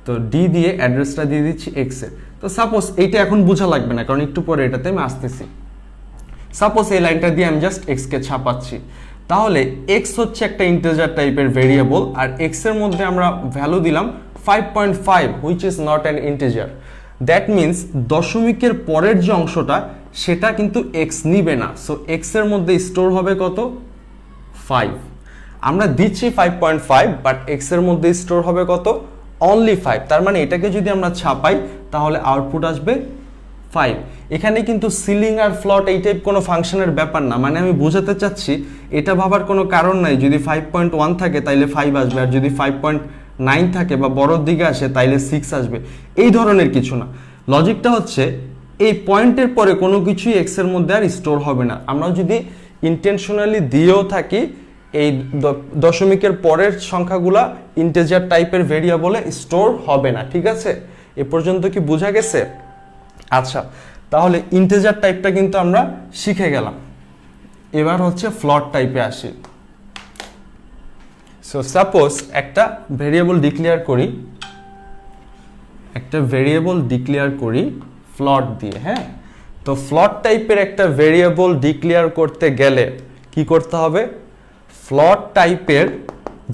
তো ডি দিয়ে অ্যাড্রেসটা দিয়ে দিচ্ছি এক্স এর। তো সাপোজ এইটা এখন বোঝা লাগবে না, কারণ একটু পরে এটাতে আমি আসতেছি। সাপোজ এই লাইনটা দিয়ে আমি জাস্ট এক্স কে ছাপাচ্ছি, তাহলে এক্স হচ্ছে একটা ইন্টিজার টাইপের ভেরিয়েবল, আর এক্স এর মধ্যে আমরা ভ্যালু দিলাম 5.5, which is not an integer. That means দশমিকের পরের যে অংশটা সেটা কিন্তু এক্স নিবে না। সো এক্স এর মধ্যে স্টোর হবে কত? 5। আমরা দিচ্ছি 5.5, বাট এক্স এর মধ্যে স্টোর হবে কত? অনলি 5। তার মানে এটাকে যদি আমরা ছাপাই তাহলে আউটপুট আসবে 5। এখানে কিন্তু সিলিং আর ফ্লট এই টাইপ কোনো ফাংশনের ব্যাপার না, মানে আমি বোঝাতে চাচ্ছি এটা ভাবার কোনো কারণ নাই। যদি 5.1 থাকে তাইলে 5 আসবে, আর যদি 5.9 থাকে বা বড়র দিকে আসে তাইলে 6 আসবে, এই ধরনের কিছু না। লজিকটা হচ্ছে এই পয়েন্টের পরে কোনো কিছুই এক্স এর মধ্যে আর স্টোর হবে না। আমরা যদি ইন্টেনশনালি দিয়েও থাকি এই দশমিকের পরের সংখ্যাগুলা ইন্টিজার টাইপের ভেরিয়েবলে স্টোর হবে না, ঠিক আছে? এ পর্যন্ত কি বোঝা গেছে? আচ্ছা, তাহলে ইন্টিজার টাইপটা কিন্তু আমরা শিখে গেলাম। এবার হচ্ছে ফ্লট টাইপে আসি। সো সাপোজ একটা ভেরিয়েবল ডিক্লেয়ার করি ফ্লট দিয়ে, হ্যাঁ? তো ফ্লট টাইপের একটা ভেরিয়েবল ডিক্লেয়ার করতে গেলে কি করতে হবে? ফ্লট টাইপের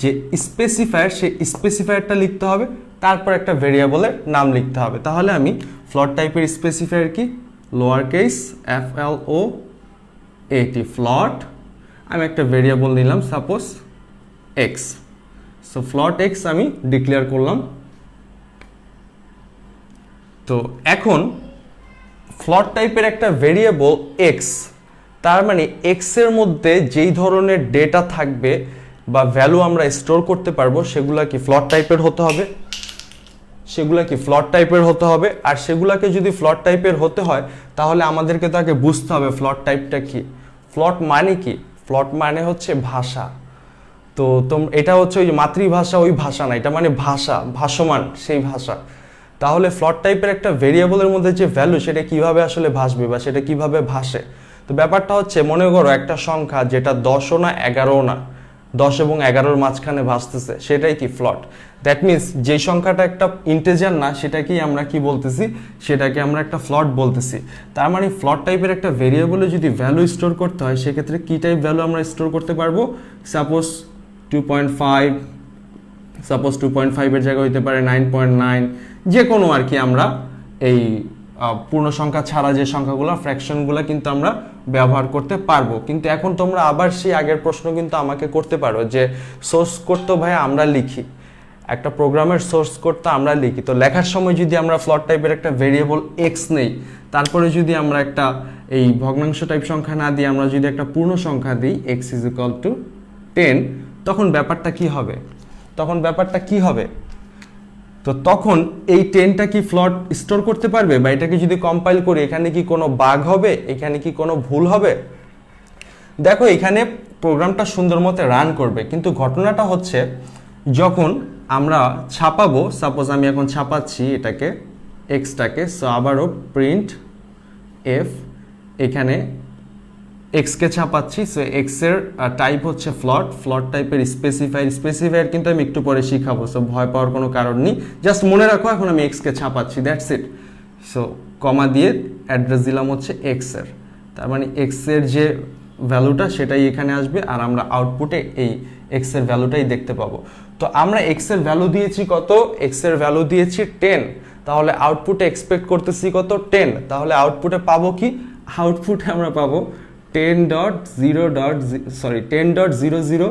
যে স্পেসিফায়ার, সেই স্পেসিফায়ারটা লিখতে হবে, তারপর একটা ভেরিয়েবলের নাম লিখতে হবে। তাহলে আমি ফ্লট টাইপের স্পেসিফায়ার কি? লোয়ার কেস FLOAT, ফ্লট। আমি একটা ভেরিয়েবল নিলাম সাপোজ এক্স। সো ফ্লট এক্স আমি ডিক্লেয়ার করলাম। তো এখন ফ্লট টাইপের একটা ভেরিয়েবল এক্স, তার মানে এক্স এর মধ্যে যেই ধরনের ডেটা থাকবে বা ভ্যালু আমরা স্টোর করতে পারবো সেগুলা কি ফ্লট টাইপের হতে হবে, আর সেগুলাকে যদি ফ্লট টাইপের হতে হয় তাহলে আমাদেরকে তাকে বুঝতে হবে ফ্লট টাইপটা কি। ফ্লট মানে কি? ফ্লট মানে হচ্ছে ভাষা। তো এটা হচ্ছে ওই মাতৃভাষা, ওই ভাষা না, এটা মানে ভাষা, ভাসমান সেই ভাষা। তাহলে ফ্লট টাইপের একটা ভেরিয়েবলের মধ্যে যে ভ্যালু সেটা কিভাবে আসলে ভাসবে বা সেটা কিভাবে ভাসে? তো ব্যাপারটা হচ্ছে, মনে করো একটা সংখ্যা যেটা 10ও না 11ও না, 10 এবং 11-র মাঝখানে ভাসতেছে, সেটাই কি ফ্লট। দ্যাট মিনস যে সংখ্যাটা একটা ইন্টিজার না সেটাকেই আমরা কি বলতেছি? সেটাকে আমরা একটা ফ্লট বলতেছি। তার মানে ফ্লট টাইপের একটা ভেরিয়েবলে যদি ভ্যালু স্টোর করতে হয় সেক্ষেত্রে কি টাইপ ভ্যালু আমরা স্টোর করতে পারবো? সাপোজ 2.5, সাপোজ 2.5 জায়গায় হইতে পারে 9.9, যে কোনো আর কি। আমরা এই পূর্ণ সংখ্যা ছাড়া যে সংখ্যাগুলো, ফ্র্যাকশনগুলো কিন্তু আমরা ব্যবহার করতে পারবো। কিন্তু এখন তোমরা আবার সেই আগের প্রশ্ন কিন্তু আমাকে করতে পারো যে সোর্স কোড তো ভাই আমরা লিখি, একটা প্রোগ্রামের সোর্স কোড তো আমরা লিখি, তো লেখার সময় যদি আমরা ফ্লট টাইপের একটা ভেরিয়েবল এক্স নেই, তারপরে যদি আমরা একটা এই ভগ্নাংশ টাইপ সংখ্যা না দিয়ে আমরা যদি একটা পূর্ণ সংখ্যা দিই x = 10, তখন ব্যাপারটা কি হবে? তো তখন এই 10টা কি ফ্লট স্টোর করতে পারবে? বা এটাকে যদি কম্পাইল করি এখানে কি কোনো বাগ হবে? এখানে কি কোনো ভুল হবে? দেখো, এখানে প্রোগ্রামটা সুন্দর মতো রান করবে, কিন্তু ঘটনাটা হচ্ছে যখন আমরা ছাপাবো, সাপোজ আমি এখন ছাপাচ্ছি এটাকে এক্সটাকে, সো আবারও প্রিন্ট এফ, এখানে এক্সকে ছাপাচ্ছি। সো এক্স এর টাইপ হচ্ছে ফ্লট টাইপের স্পেসিফায়ার কিন্তু আমি একটু পরে শিখাবো, সো ভয় পাওয়ার কোনো কারণ নেই, জাস্ট মনে রাখো এখন আমি এক্সকে ছাপাচ্ছি, দ্যাটস ইট। সো কমা দিয়ে অ্যাড্রেস দিলাম হচ্ছে এক্স এর, তার মানে এক্স এর যে ভ্যালুটা সেটাই এখানে আসবে, আর আমরা আউটপুটে এই এক্স এর ভ্যালুটাই দেখতে পাবো। তো আমরা এক্স এর ভ্যালু দিয়েছি কত, এক্স এর ভ্যালু দিয়েছি 10, তাহলে আউটপুটে এক্সপেক্ট করতেছি কত 10, তাহলে আউটপুটে পাবো কি, আউটপুটে আমরা পাবো 10.00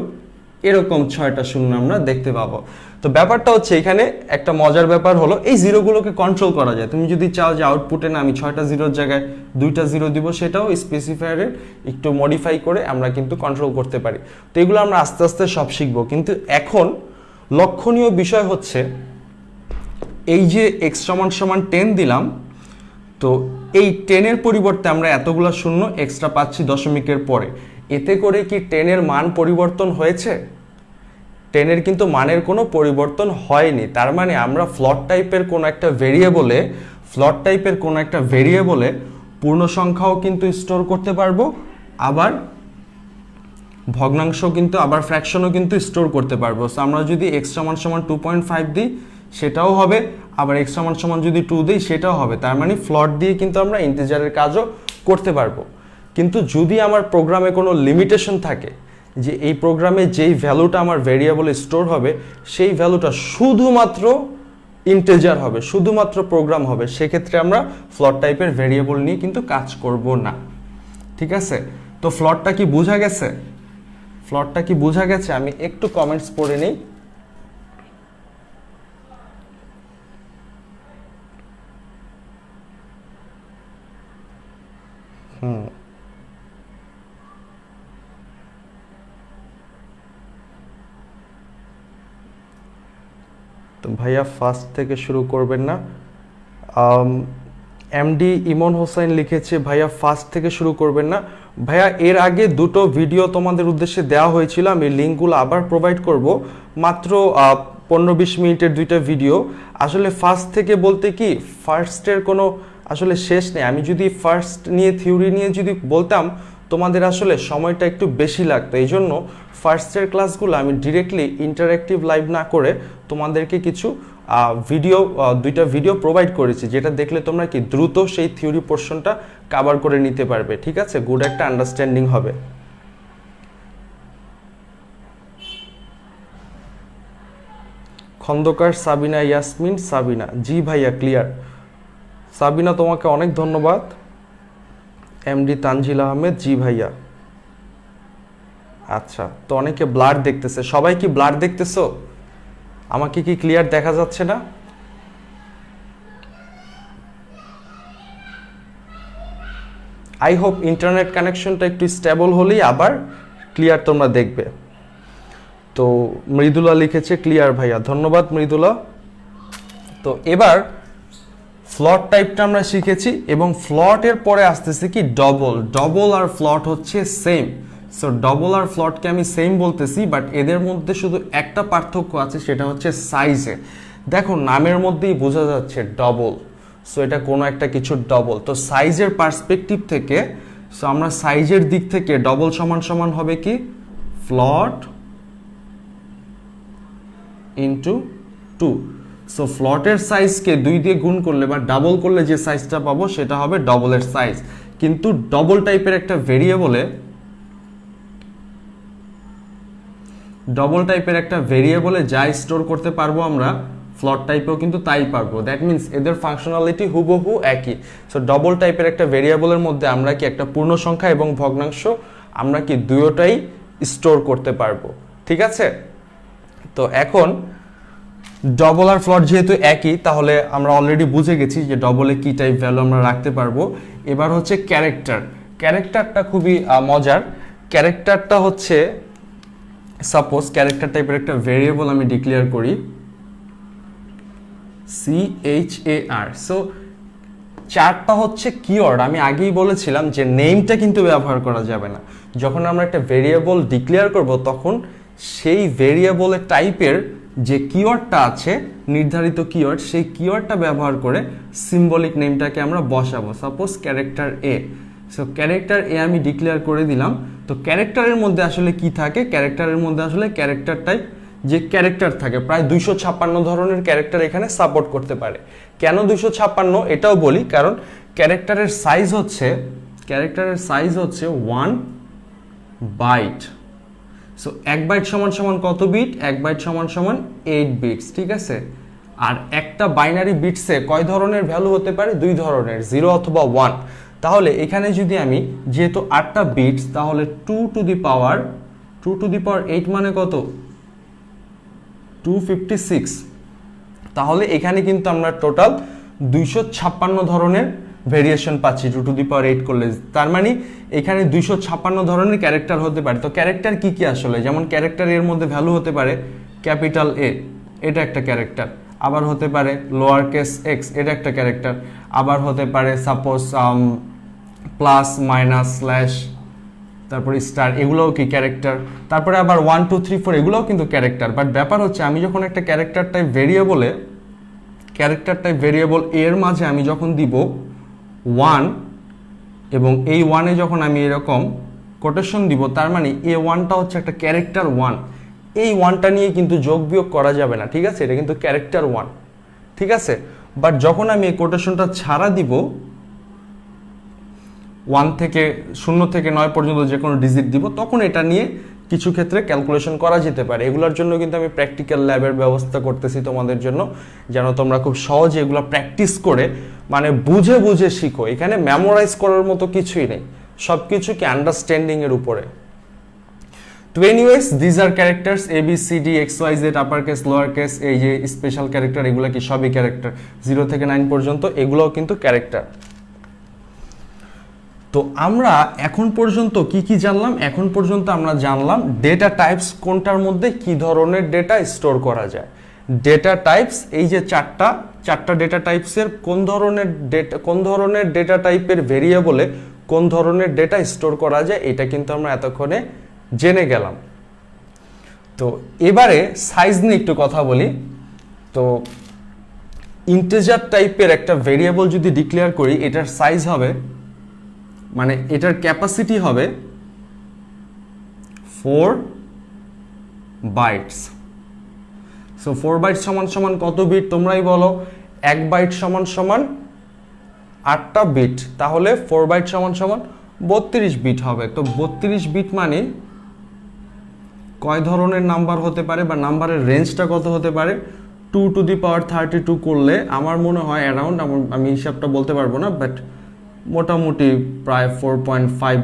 এরকম 6টা শূন্য আমরা দেখতে পাবো। তো ব্যাপারটা হচ্ছে এখানে একটা মজার ব্যাপার হলো এই জিরোগুলোকে কন্ট্রোল করা যায়। তুমি যদি চাও যে আউটপুটে না আমি 6টা জিরোর জায়গায় 2টা জিরো দিব, সেটাও স্পেসিফায়ারে একটু মডিফাই করে আমরা কিন্তু কন্ট্রোল করতে পারি। তো এগুলো আমরা আস্তে আস্তে সব শিখবো, কিন্তু এখন লক্ষণীয় বিষয় হচ্ছে এই যে এক্স সমান সমান 10 দিলাম, তো এই 10-এর পরিবর্তে আমরা এতগুলো শূন্য এক্সট্রা পাচ্ছি দশমিকের পরে, এতে করে কি 10-এর মান পরিবর্তন হয়েছে? 10-এর কিন্তু মানের কোনো পরিবর্তন হয়নি। তার মানে আমরা ফ্লট টাইপের কোনো একটা ভেরিয়েবলে পূর্ণ সংখ্যাও কিন্তু স্টোর করতে পারবো, আবার ভগ্নাংশ কিন্তু আবার ফ্র্যাকশনও কিন্তু স্টোর করতে পারবো। সো আমরা যদি এক্স সমান সমান 2.5 দিই সেটাও হবে, আবার এক্স সমান সমান যদি 2 দিই সেটাও হবে। তার মানে ফ্লট দিয়ে কিন্তু আমরা ইন্টিজারের কাজও করতে পারবো। কিন্তু যদি আমার প্রোগ্রামে কোনো লিমিটেশন থাকে যে এই প্রোগ্রামে যেই ভ্যালুটা আমার ভেরিয়েবলে স্টোর হবে সেই ভ্যালুটা শুধুমাত্র ইন্টিজার হবে, শুধুমাত্র প্রোগ্রাম হবে, সেক্ষেত্রে আমরা ফ্লট টাইপের ভেরিয়েবল নিয়ে কিন্তু কাজ করব না। ঠিক আছে, তো ফ্লটটা কি বোঝা গেছে? ফ্লটটা কি বোঝা গেছে? আমি একটু কমেন্টস পড়ে নিই। তো ভাইয়া ফার্স্ট থেকে শুরু করবেন না। এমডি ইমন হোসেন লিখেছে ভাইয়া ফার্স্ট থেকে শুরু করবেন না। ভাইয়া এর আগে দুটো ভিডিও তোমাদের উদ্দেশ্যে দেওয়া হয়েছিল, আমি লিঙ্কগুলো আবার প্রোভাইড করব, মাত্র 15-20 মিনিটের দুইটা ভিডিও। আসলে ফার্স্ট থেকে বলতে কি ফার্স্টের কোনো আসলে শেষ নেই। আমি যদি ফার্স্ট নিয়ে থিওরি নিয়ে যদি বলতাম তোমাদের আসলে সময়টা একটু বেশি লাগতো, এই জন্য ফার্স্টের ক্লাসগুলো আমি ডিরেক্টলি ইন্টারঅ্যাক্টিভ লাইভ না করে তোমাদেরকে কিছু দুইটা ভিডিও প্রোভাইড করেছি, যেটা দেখলে তোমরা কি দ্রুত সেই থিওরি পোর্শনটা কভার করে নিতে পারবে। ঠিক আছে, গুড একটা আন্ডারস্ট্যান্ডিং হবে। খন্দকার সাবিনা ইয়াসমিন সাবিনা, জি ভাইয়া ক্লিয়ার। সাবিনা তোমাকে অনেক ধন্যবাদ। এমডি তানজিল আহমেদ, জি ভাইয়া। আচ্ছা, তো অনেকে ব্লার দেখতেছে, সবাই কি ব্লার দেখতেছো? আমাকে কি ক্লিয়ার দেখা যাচ্ছে না? আই হোপ ইন্টারনেট কানেকশনটা একটু স্টেবল হলেই আবার ক্লিয়ার তোমরা দেখবে। তো মৃদুলা লিখেছে ক্লিয়ার ভাইয়া, ধন্যবাদ মৃদুলা। তো এবার ফ্লট টাইপটা আমরা শিখেছি, এবং ফ্লটের পরে আসতেছে কি ডবল আর ফ্লট হচ্ছে সেম। সো ডবল আর ফ্লটকে আমি সেম বলতেছি, বাট এদের মধ্যে শুধু একটা পার্থক্য আছে, সেটা হচ্ছে সাইজে। দেখো নামের মধ্যেই বোঝা যাচ্ছে ডবল, সো এটা কোনো একটা কিছু ডবল। তো সাইজের পার্সপেক্টিভ থেকে, সো আমরা সাইজের দিক থেকে ডবল সমান সমান হবে কি ফ্লট ইন্টু 2। সো ফ্লটের সাইজকে 2 দিয়ে গুণ করলে বা ডাবল করলে যে সাইজটা পাবো সেটা হবে ডবলের সাইজ। কিন্তু ডবল টাইপের একটা ভেরিয়েবলে যা স্টোর করতে পারবো আমরা, ফ্লট টাইপেও কিন্তু তাই পারবো। দ্যাট মিনস এদের ফাংশনালিটি হুবহু একই। সো ডবল টাইপের একটা ভেরিয়েবলের মধ্যে আমরা কি একটা পূর্ণ সংখ্যা এবং ভগ্নাংশ আমরা কি দুটোটাই স্টোর করতে পারবো। ঠিক আছে, তো এখন ডবল আর ফ্লট যেহেতু একই, তাহলে আমরা অলরেডি বুঝে গেছি যে ডবলে কি টাইপ ভ্যালু আমরা রাখতে পারবো। এবার হচ্ছে ক্যারেক্টারটা খুবই মজার। ক্যারেক্টারটা হচ্ছে সাপোজ ক্যারেক্টার টাইপের একটা ভেরিয়েবল আমি ডিক্লেয়ার করি CHAR। সো চারটা হচ্ছে কিওয়ার্ড। আমি আগেই বলেছিলাম যে নেমটা কিন্তু ব্যবহার করা যাবে না। যখন আমরা একটা ভেরিয়েবল ডিক্লেয়ার করব তখন সেই ভেরিয়েবলের টাইপের যে কিওয়ার্ডটা আছে, নির্ধারিত কিওয়ার্ড, সেই কিওয়ার্ডটা ব্যবহার করে সিম্বলিক নেমটাকে আমরা বসাবো। Suppose character a. So character a আমি ডিক্লেয়ার করে দিলাম। তো ক্যারেক্টারের মধ্যে আসলে কি থাকে? ক্যারেক্টারের মধ্যে আসলে ক্যারেক্টার টাইপ যে ক্যারেক্টার থাকে, প্রায় 256 ধরনের ক্যারেক্টার এখানে সাপোর্ট করতে পারে। কেন 256 এটাও বলি, কারণ ক্যারেক্টারের সাইজ হচ্ছে 1 বাইট। সো 1 বাইট সমান সমান কত বিট? 1 বাইট সমান সমান 8 বিটস, ঠিক আছে। আর একটা বাইনারি বিটসে কয় ধরনের ভ্যালু হতে পারে? 2 ধরনের, 0 অথবা 1। তাহলে এখানে যদি আমি, যেহেতু 8টা বিটস, তাহলে 2 টু দি পাওয়ার 8 মানে কত? 256। তাহলে এখানে কিন্তু আমরা টোটাল 256 ধরনের ভেরিয়েশন পাচ্ছি 2 টু দি পাওয়ার 8 করলে। তার মানে এখানে 256 ধরনের ক্যারেক্টার হতে পারে। তো ক্যারেক্টার কি কি আসলে? যেমন ক্যারেক্টার এর মধ্যে ভ্যালু হতে পারে ক্যাপিটাল এ, এটা একটা ক্যারেক্টার। আবার হতে পারে লোয়ার কেস এক্স, এটা একটা ক্যারেক্টার। আবার হতে পারে সাপোজ প্লাস মাইনাস স্ল্যাশ, তারপরে স্টার, এগুলোও কি ক্যারেক্টার। তারপরে আবার 1 2 3 4 এগুলোও কিন্তু ক্যারেক্টার। বাট ব্যাপার হচ্ছে, আমি যখন একটা ক্যারেক্টার টাইপ ভেরিয়েবল এর মাঝে আমি যখন দিব 1, এবং এই 1-এ যখন আমি এরকম কোটেশন দিব, তার মানে এই 1টা হচ্ছে একটা ক্যারেক্টার 1। এই 1টা নিয়ে কিন্তু যোগ বিয়োগ করা যাবে না, ঠিক আছে। এটা কিন্তু ক্যারেক্টার 1, ঠিক আছে। বাট যখন আমি এই কোটেশনটা ছাড়া দিব, 0 থেকে 9 পর্যন্ত যে কোনো ডিজিট দিব, তখন এটা নিয়ে কিছু ক্ষেত্রে ক্যালকুলেশন করা যেতে পারে। এগুলোর জন্য কিন্তু আমি প্র্যাকটিক্যাল ল্যাবের ব্যবস্থা করতেছি তোমাদের জন্য, যেন তোমরা খুব সহজে এগুলো প্র্যাকটিস করে, মানে বুঝে বুঝে শিখো। এখানে মেমোরাইজ করার মতো কিছুই নেই, সব কিছু কি আন্ডারস্ট্যান্ডিং এর উপরে। তো anyways, these are characters A B C D X Y Z, upper case lower case, এই যে স্পেশাল ক্যারেক্টার, এগুলো কি সবই ক্যারেক্টার। 0 থেকে 9 পর্যন্ত এগুলোও কিন্তু ক্যারেক্টার। তো আমরা এখন পর্যন্ত কি কি জানলাম? এখন পর্যন্ত আমরা জানলাম ডেটা টাইপস কোনটার মধ্যে কি ধরনের ডেটা স্টোর করা যায়। ডেটা টাইপস, এই যে চারটা ডেটা টাইপসের কোন ধরনের ডেটা টাইপের ভেরিয়েবলে কোন ধরনের ডেটা স্টোর করা যায়, এটা কিন্তু আমরা এতক্ষণে জেনে গেলাম। তো এবারে সাইজ নিয়ে একটু কথা বলি। তো ইন্টিজার টাইপের একটা ভেরিয়েবল যদি ডিক্লেয়ার করি, এটার সাইজ হবে, মানে এটার ক্যাপাসিটি হবে 4 বাইটস। সো 4 বাইটস সমান সমান কত বিট তোমরাই বলো? 1 বাইট সমান সমান 8টা বিট, তাহলে 4 বাইট সমান সমান 32 বিট হবে। তো 32 বিট মানে কয় ধরনের নাম্বার হতে পারে, বা নাম্বারের রেঞ্জটা কত হতে পারে? 2 টু দি পাওয়ার 32 করলে আমার মনে হয় অ্যারাউন্ড, আমি হিসাবটা বলতে পারবো না, বাট মোটামুটি প্রায় 4.5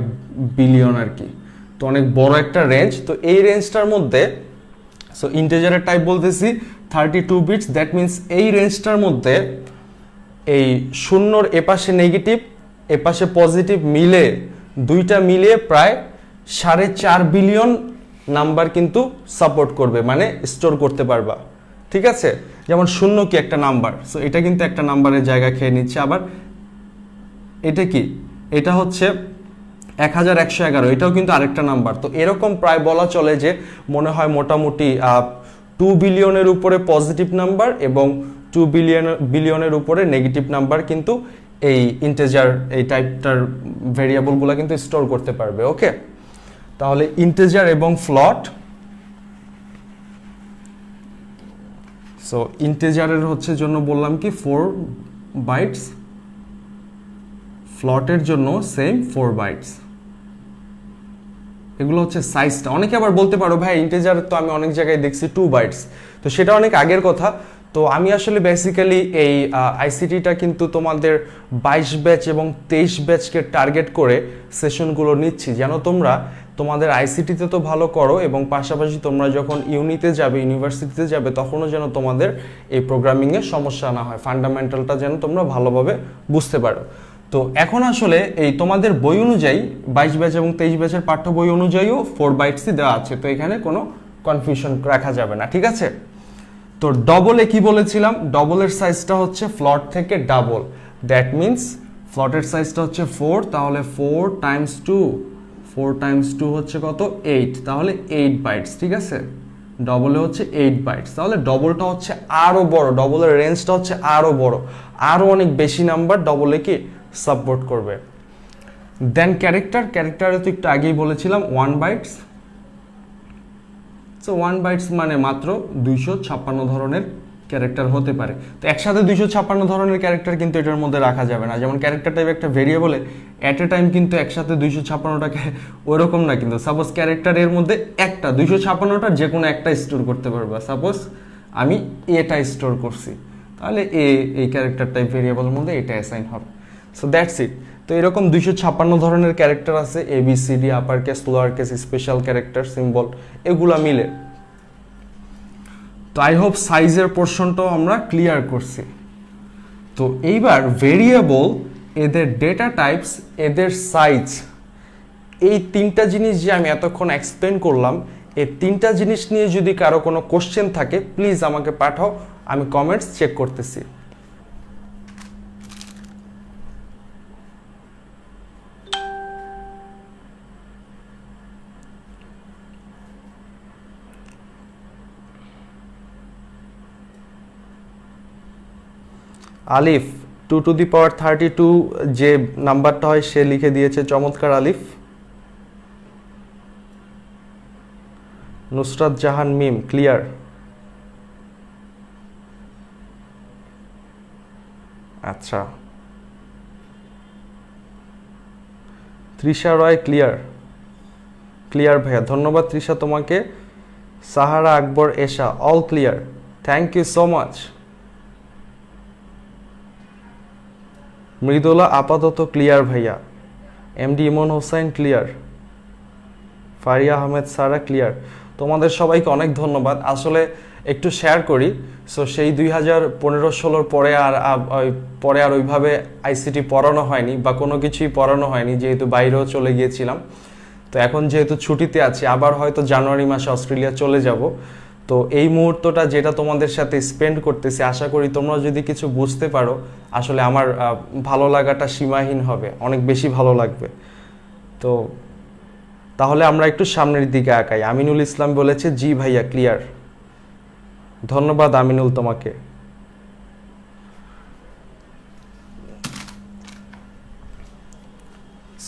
বিলিয়ন আর কি। তো অনেক বড় একটা রেঞ্জ। তো এই রেঞ্জটার মধ্যে, সো ইন্টিজারের টাইপ বলতেছি 32 বিটস, দ্যাট মিনস এই রেঞ্জটার মধ্যে এই শূন্যর এপাশে নেগেটিভ এপাশে পজিটিভ মিলে, দুইটা মিলিয়ে প্রায় 4.5 বিলিয়ন নাম্বার কিন্তু সাপোর্ট করবে, মানে স্টোর করতে পারবা, ঠিক আছে। যেমন শূন্য কি একটা নাম্বার, সো এটা কিন্তু একটা নাম্বারের জায়গা খেয়ে নিচ্ছে। আবার এটা কি? এটা হচ্ছে 1111, এটাও কিন্তু আরেকটা নাম্বার। তো এরকম প্রায় বলা চলে যে মনে হয় মোটামুটি 2 বিলিয়নের উপরে পজিটিভ নাম্বার এবং 2 বিলিয়নের উপরে নেগেটিভ নাম্বার কিন্তু এই ইন্টিজার এই টাইপটার ভেরিয়েবলগুলো কিন্তু স্টোর করতে পারবে। ওকে, তাহলে ইন্টিজার এবং ফ্লট। সো ইন্টিজারের হচ্ছে জন্য বললাম কি 4 বাইটস, ফ্লটের জন্য সেম 4 বাইটস। এগুলো হচ্ছে সাইজটা। অনেকে আবার বলতে পারো ভাই ইন্টিজার তো আমি অনেক জায়গায় দেখছি 2 বাইটস, তো সেটা অনেক আগের কথা। তো আমি আসলে বেসিক্যালি এই আইসিটিটা কিন্তু তোমাদের 22 ব্যাচ এবং 23 ব্যাচকে টার্গেট করে সেশনগুলো নিচ্ছি, যেন তোমরা তোমাদের আইসিটিতে তো ভালো করো এবং পাশাপাশি তোমরা যখন ইউনিতে যাবে, ইউনিভার্সিটিতে যাবে, তখনও যেন তোমাদের এই প্রোগ্রামিংয়ের সমস্যা না হয়, ফান্ডামেন্টালটা যেন তোমরা ভালোভাবে বুঝতে পারো। তো এখন আসলে এই তোমাদের বই অনুযায়ী 22 ব্যাচ এবং 23 ব্যাচের পাঠ্য বই অনুযায়ীও 4 বাইটসই দেওয়া আছে, তো এখানে কোনো কনফিউশন রাখা যাবে না, ঠিক আছে। তো ডবলে কি বলেছিলাম? ডবলের সাইজটা হচ্ছে ফ্লট থেকে ডাবল, দ্যাট মিনস ফ্লটের সাইজটা হচ্ছে 4, তাহলে 4 টাইমস 2 হচ্ছে কত? 8, তাহলে 8 বাইটস, ঠিক আছে। ডবলে হচ্ছে 8 বাইটস, তাহলে ডবলটা হচ্ছে আরো বড়, ডবলের রেঞ্জটা হচ্ছে আরো বড়, আরো অনেক বেশি নাম্বার ডবলে কি সাপোর্ট করবে। দেন ক্যারেক্টারে তো একটু আগেই বলেছিলাম 1 বাইটস, সো 1 বাইটস মানে মাত্র 256 ধরনের ক্যারেক্টার হতে পারে। তো একসাথে 256 ধরনের ক্যারেক্টার কিন্তু এটার মধ্যে রাখা যাবে না। যেমন ক্যারেক্টার টাইপ একটা ভেরিয়েবলে অ্যাট এ টাইম কিন্তু একসাথে 256টাকে ওরকম না, কিন্তু সাপোজ ক্যারেক্টারের মধ্যে একটা 256টার যে কোনো একটা স্টোর করতে পারবা। সাপোজ আমি এটা স্টোর করছি, তাহলে এই ক্যারেক্টার টাইপ ভেরিয়েবলের মধ্যে এটা অ্যাসাইন হবে। So that's it. তো এরকম 256 ধরনের ক্যারেক্টার আছে, ABCD, upper case, lower case, special character, symbol, এগুলা মিলে। তো আই হোপ সাইজের পোর্শনটাও আমরা ক্লিয়ার করছি। তো এইবার ভেরিয়েবল, এদের ডেটা টাইপস, এদের সাইজ, এই তিনটা জিনিস যে আমি এতক্ষণ এক্সপ্লেন করলাম, এই তিনটা জিনিস নিয়ে যদি কারো কোনো কোশ্চেন থাকে প্লিজ আমাকে পাঠাও, আমি কমেন্টস চেক করতেছি। আলিফ 2 টু দি পাওয়ার 32 যে নাম্বারটা হয় সে লিখে দিয়েছে, চমৎকার আলিফ। নুসরাত জাহান মিম ক্লিয়ার। আচ্ছা, তৃষা রয় ক্লিয়ার। ক্লিয়ার ভাইয়া, ধন্যবাদ তৃষা তোমাকে। Sahara Akbar Esha all clear, thank you so much. Mridula আপাতত ক্লিয়ার ভাইয়া। MD Emon Hossain clear. Faria Ahmed Sara clear. তোমাদের সবাইকে অনেক ধন্যবাদ। আসলে একটু শেয়ার করি, সো সেই 2015-16 পরে আর ওইভাবে ICT পড়ানো হয়নি বা কোনো কিছুই পড়ানো হয়নি, যেহেতু বাইরেও চলে গিয়েছিলাম। তো এখন যেহেতু ছুটিতে আছি, আবার হয়তো জানুয়ারি মাসে অস্ট্রেলিয়া চলে যাব। তো এই মুহূর্তটা যেটা তোমাদের সাথে স্পেন্ড করতেছি, আশা করি তোমরা যদি কিছু বুঝতে পারো, আসলে আমার ভালো লাগাটা সীমাহীন হবে, অনেক বেশি ভালো লাগবে। তো তাহলে আমরা একটু সামনের দিকে আগাই। আমিনুল ইসলাম বলেছে জি ভাইয়া ক্লিয়ার। ধন্যবাদ আমিনুল তোমাকে।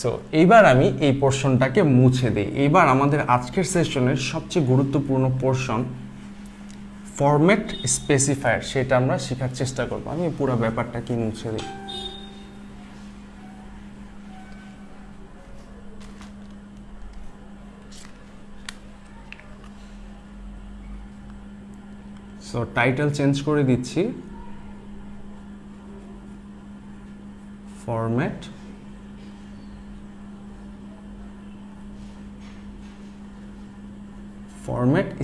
সো এইবার আমি এই পোর্শনটাকে মুছে দিই। এইবার আমাদের আজকের সেশনের সবচেয়ে গুরুত্বপূর্ণ পোর্শন ফরম্যাট স্পেসিফায়ার, সেটা আমরা শেখার চেষ্টা করব। আমি পুরো ব্যাপারটাকে মুছে দিই। সো টাইটেল চেঞ্জ করে দিচ্ছি, ফরম্যাট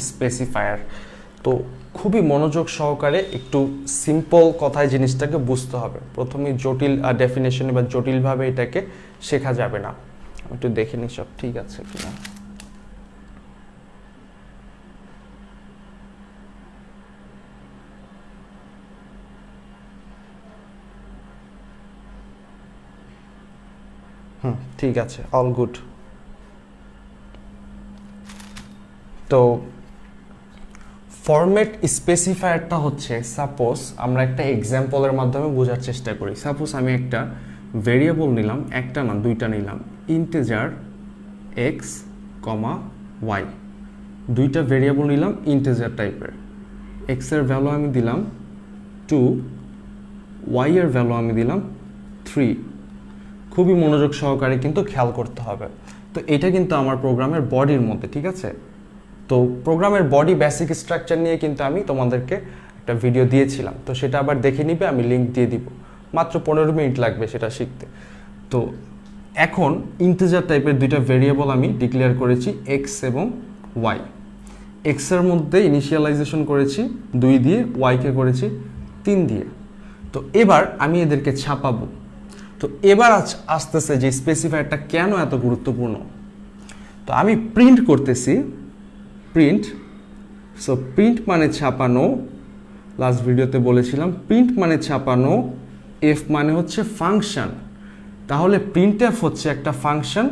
স্পেসিফায়ার। তো খুবই মনোযোগ সহকারে একটু সিম্পল কথায় জিনিসটাকে বুঝতে হবে। প্রথমে জটিল ডেফিনেশনে বা জটিলভাবে এটাকে শেখা যাবে না। একটু দেখে নিই সব ঠিক আছে কিনা। ঠিক আছে, অল গুড। তো ফরম্যাট স্পেসিফায়ারটা হচ্ছে, সাপোজ আমরা একটা এক্সাম্পলের মাধ্যমে বোঝার চেষ্টা করি। সাপোজ আমি একটা ভেরিয়েবল নিলাম, একটা না দুইটা নিলাম, ইন্টিজার এক্স কমা ওয়াই, দুইটা ভেরিয়েবল নিলাম ইন্টিজার টাইপের। এক্সের ভ্যালু আমি দিলাম 2, ওয়াই এর ভ্যালু আমি দিলাম 3। খুবই মনোযোগ সহকারে কিন্তু খেয়াল করতে হবে। তো এটা কিন্তু আমার প্রোগ্রামের বডির মধ্যে, ঠিক আছে। তো প্রোগ্রামের বডি বেসিক স্ট্রাকচার নিয়ে কিন্তু আমি তোমাদেরকে একটা ভিডিও দিয়েছিলাম, তো সেটা আবার দেখে নিবে, আমি লিঙ্ক দিয়ে দিব। মাত্র 15 মিনিট লাগবে সেটা শিখতে। তো এখন ইন্টিজার টাইপের দুইটা ভেরিয়েবল আমি ডিক্লেয়ার করেছি, এক্স এবং ওয়াই। এক্সের মধ্যে ইনিশিয়ালাইজেশন করেছি 2 দিয়ে, ওয়াইকে করেছি 3 দিয়ে। তো এবার আমি এদেরকে ছাপাবো। তো এবার আসতেছে যে স্পেসিফায়ারটা কেন এত গুরুত্বপূর্ণ। তো আমি প্রিন্ট করতেছি, প্রিন্ট। সো প্রিন্ট মানে ছাপানো, লাস্ট ভিডিওতে বলেছিলাম প্রিন্ট মানে ছাপানো, এফ মানে হচ্ছে ফাংশন। তাহলে প্রিন্ট এফ হচ্ছে একটা ফাংশন।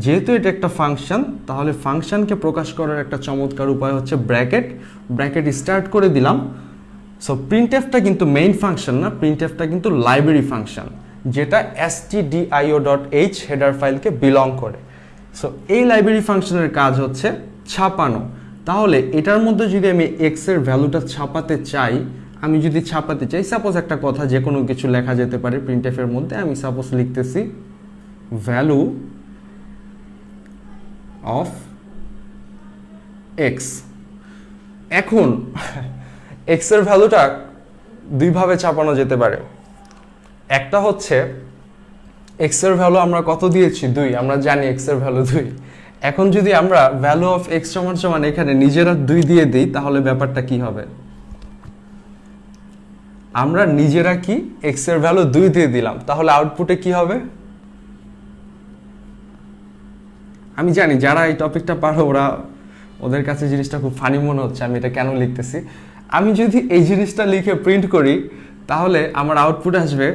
যেহেতু এটা একটা ফাংশন, তাহলে ফাংশনকে প্রকাশ করার একটা চমৎকার উপায় হচ্ছে ব্র্যাকেট। ব্র্যাকেট স্টার্ট করে দিলাম। সো প্রিন্ট এফটা কিন্তু মেইন ফাংশন না, প্রিন্ট এফটা কিন্তু লাইব্রেরি ফাংশন, যেটা stdio.h হেডার ফাইলকে বিলং করে। সো এই লাইব্রেরি ফাংশনের কাজ হচ্ছে ছাপানো। তাহলে এটার মধ্যে যদি আমি এক্স এর ভ্যালুটা ছাপাতে চাই, সাপোজ একটা কথা যে কোনো কিছু লেখা যেতে পারে প্রিন্টএফ এর মধ্যে, আমি সাপোজ লিখতেছি ভ্যালু অফ এক্স। এখন এক্স এর ভ্যালুটা দুইভাবে ছাপানো যেতে পারে। একটা হচ্ছে এক্স এর ভ্যালু আমরা কত দিয়েছি, 2, আমরা জানি এক্স এর ভ্যালু 2। এখন যদি আমরা ভ্যালু অফ এক্স সমান সমান এখানে নিজেরা 2 দিয়ে দিই, তাহলে ব্যাপারটা কি হবে? আমরা নিজেরা কি এক্স এর ভ্যালু 2 দিয়ে দিলাম, তাহলে আউটপুটে কি হবে? আমি জানি যারা এই টপিকটা পারো ওদের কাছে জিনিসটা খুব ফানি মনে হচ্ছে, আমি এটা কেন লিখতেছি। আমি যদি এই জিনিসটা লিখে প্রিন্ট করি, তাহলে আমার আউটপুট আসবে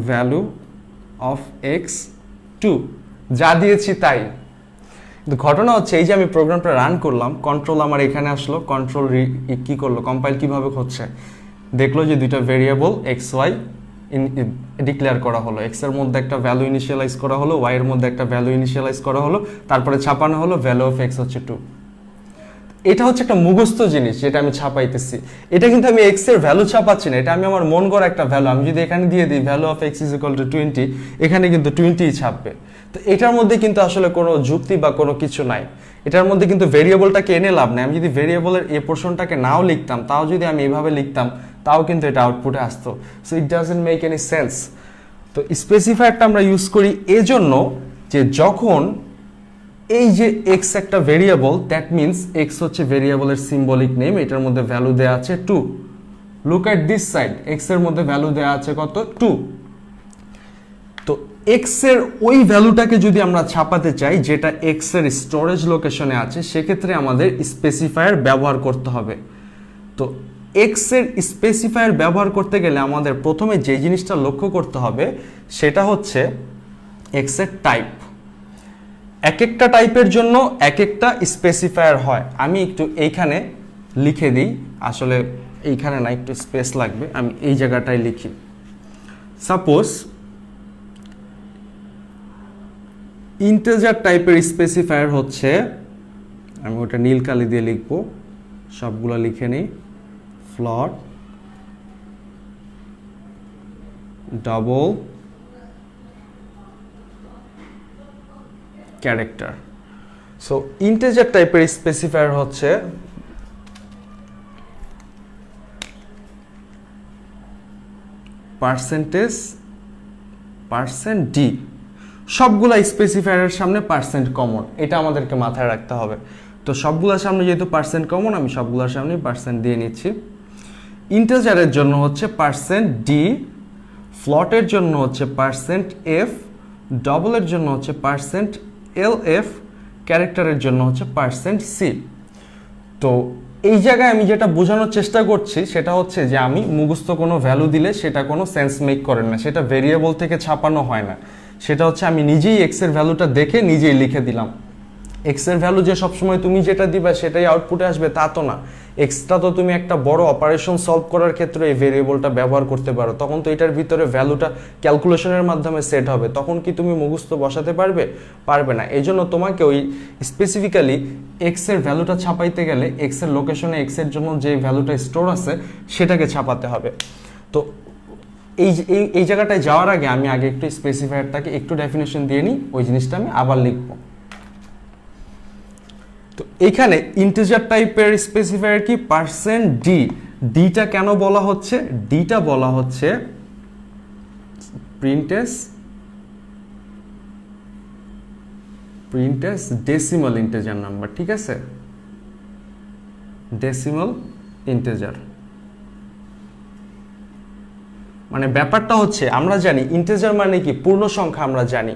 ভ্যালু অফ এক্স 2, যা দিয়েছি তাই। কিন্তু ঘটনা হচ্ছে এই যে আমি প্রোগ্রামটা রান করলাম, কন্ট্রোল আমার এখানে আসলো, কন্ট্রোল কি করলো, কম্পাইল কিভাবে হচ্ছে, দেখলো যে দুইটা ভেরিয়েবল এক্স ওয়াই ডিক্লেয়ার করা হলো, এক্স এর মধ্যে একটা ভ্যালু ইনিশিয়ালাইজ করা হলো, ওয়াই এর মধ্যে একটা ভ্যালু ইনিশিয়ালাইজ করা হলো, তারপরে ছাপানো হলো ভ্যালু অফ এক্স হচ্ছে 2। এটা হচ্ছে একটা মুখস্থ জিনিস যেটা আমি ছাপাইতেছি। এটা কিন্তু আমি এক্স এর ভ্যালু ছাপাচ্ছি না, এটা আমি আমার মন গড়া একটা ভ্যালু। আমি যদি এখানে দিয়ে দিই value of x is equal two 20, এখানে কিন্তু 20 ছাপবে। তো এটার মধ্যে কিন্তু আসলে কোনো যুক্তি বা কোনো কিছু নাই। এটার মধ্যে কিন্তু ভেরিয়েবলটাকে এনে লাভ নেই। আমি যদি ভেরিয়েবলের এই পোর্শনটাকে নাও লিখতাম, তাও যদি আমি এইভাবে লিখতাম, তাও কিন্তু এটা আউটপুটে আসতো। So it doesn't make any sense. তো স্পেসিফায়ারটা আমরা ইউজ করি এজন্য যে যখন এই যে এক্স একটা ভেরিয়েবল, দ্যাট মিনস এক্স হচ্ছে ভেরিয়েবলের সিম্বলিক নেম, এটার মধ্যে ভ্যালু দেওয়া আছে 2। Look at this side, x এর মধ্যে ভ্যালু দেওয়া আছে কত, 2। তো এক্স এর ওই ভ্যালুটাকে যদি আমরা ছাপাতে চাই যেটা এক্স এর স্টোরেজ লোকেশনে আছে, সেক্ষেত্রে আমাদের স্পেসিফায়ার ব্যবহার করতে হবে। তো এক্স এর স্পেসিফায়ার ব্যবহার করতে গেলে আমাদের প্রথমে যে জিনিসটা লক্ষ্য করতে হবে সেটা হচ্ছে এক্স এর টাইপ। এক একটা টাইপের জন্য এক একটা স্পেসিফায়ার হয়। আমি একটু এইখানে লিখে দিই, আসলে এইখানে না, একটু স্পেস লাগবে, আমি এই জায়গাটায় লিখি। সাপোজ ইন্টিজার টাইপের স্পেসিফায়ার হচ্ছে, আমি ওটা নীল কালি দিয়ে লিখব, সবগুলো লিখে নিই, float double character. So integer টাইপের স্পেসিফায়ার হচ্ছে %d। সবগুলা স্পেসিফায়ারের সামনে পার্সেন্ট কমন, এটা আমাদেরকে মাথায় রাখতে হবে। তো সবগুলোর সামনে যেহেতু পার্সেন্ট কমন, আমি সবগুলোর সামনে পার্সেন্ট দিয়ে নিচ্ছি। ইন্টিজারের জন্য হচ্ছে %d, ফ্লটের জন্য হচ্ছে %f, ডবলের জন্য হচ্ছে %lf, ক্যারেক্টারের জন্য হচ্ছে %c। তো এই জায়গায় আমি যেটা বোঝানোর চেষ্টা করছি সেটা হচ্ছে যে আমি মুখস্থ কোনো ভ্যালু দিলে সেটা কোনো সেন্স মেক করে না, সেটা ভেরিয়েবল থেকে ছাপানো হয় না। সেটা হচ্ছে আমি নিজেই এক্স এর ভ্যালুটা দেখে নিজেই লিখে দিলাম। এক্স এর ভ্যালু যে সবসময় তুমি যেটা দিবা সেটাই আউটপুটে আসবে তা তো না। এক্সট্রা তো তুমি একটা বড় অপারেশন সলভ করার ক্ষেত্রে এই ভেরিয়েবলটা ব্যবহার করতে পারো, তখন তো এটার ভিতরে ভ্যালুটা ক্যালকুলেশনের মাধ্যমে সেট হবে, তখন কি তুমি মুখস্থ বসাতে পারবে না। এই জন্য তোমাকে ওই স্পেসিফিক্যালি এক্স এর ভ্যালুটা ছাপাইতে গেলে এক্স এর লোকেশনে এক্স এর জন্য যে ভ্যালুটা স্টোর আছে সেটাকে ছাপাতে হবে। তো এই জায়গাটায় যাওয়ার আগে আমি আগে একটু স্পেসিফায়ারটাকে একটু ডেফিনেশন দিয়ে নিই, ওই জিনিসটা আমি আবার লিখব। তো এইখানে ইন্টিজার টাইপের স্পেসিফায়ার কি, %d। ডিটা কেন বলা হচ্ছে, ডিটা বলা হচ্ছে প্রিন্টেস ডেসিমাল ইন্টিজার নাম্বার, ঠিক আছে, ডেসিমাল ইন্টিজার। মানে ব্যাপারটা হচ্ছে আমরা জানি ইন্টিজার মানে কি, পূর্ণ সংখ্যা আমরা জানি।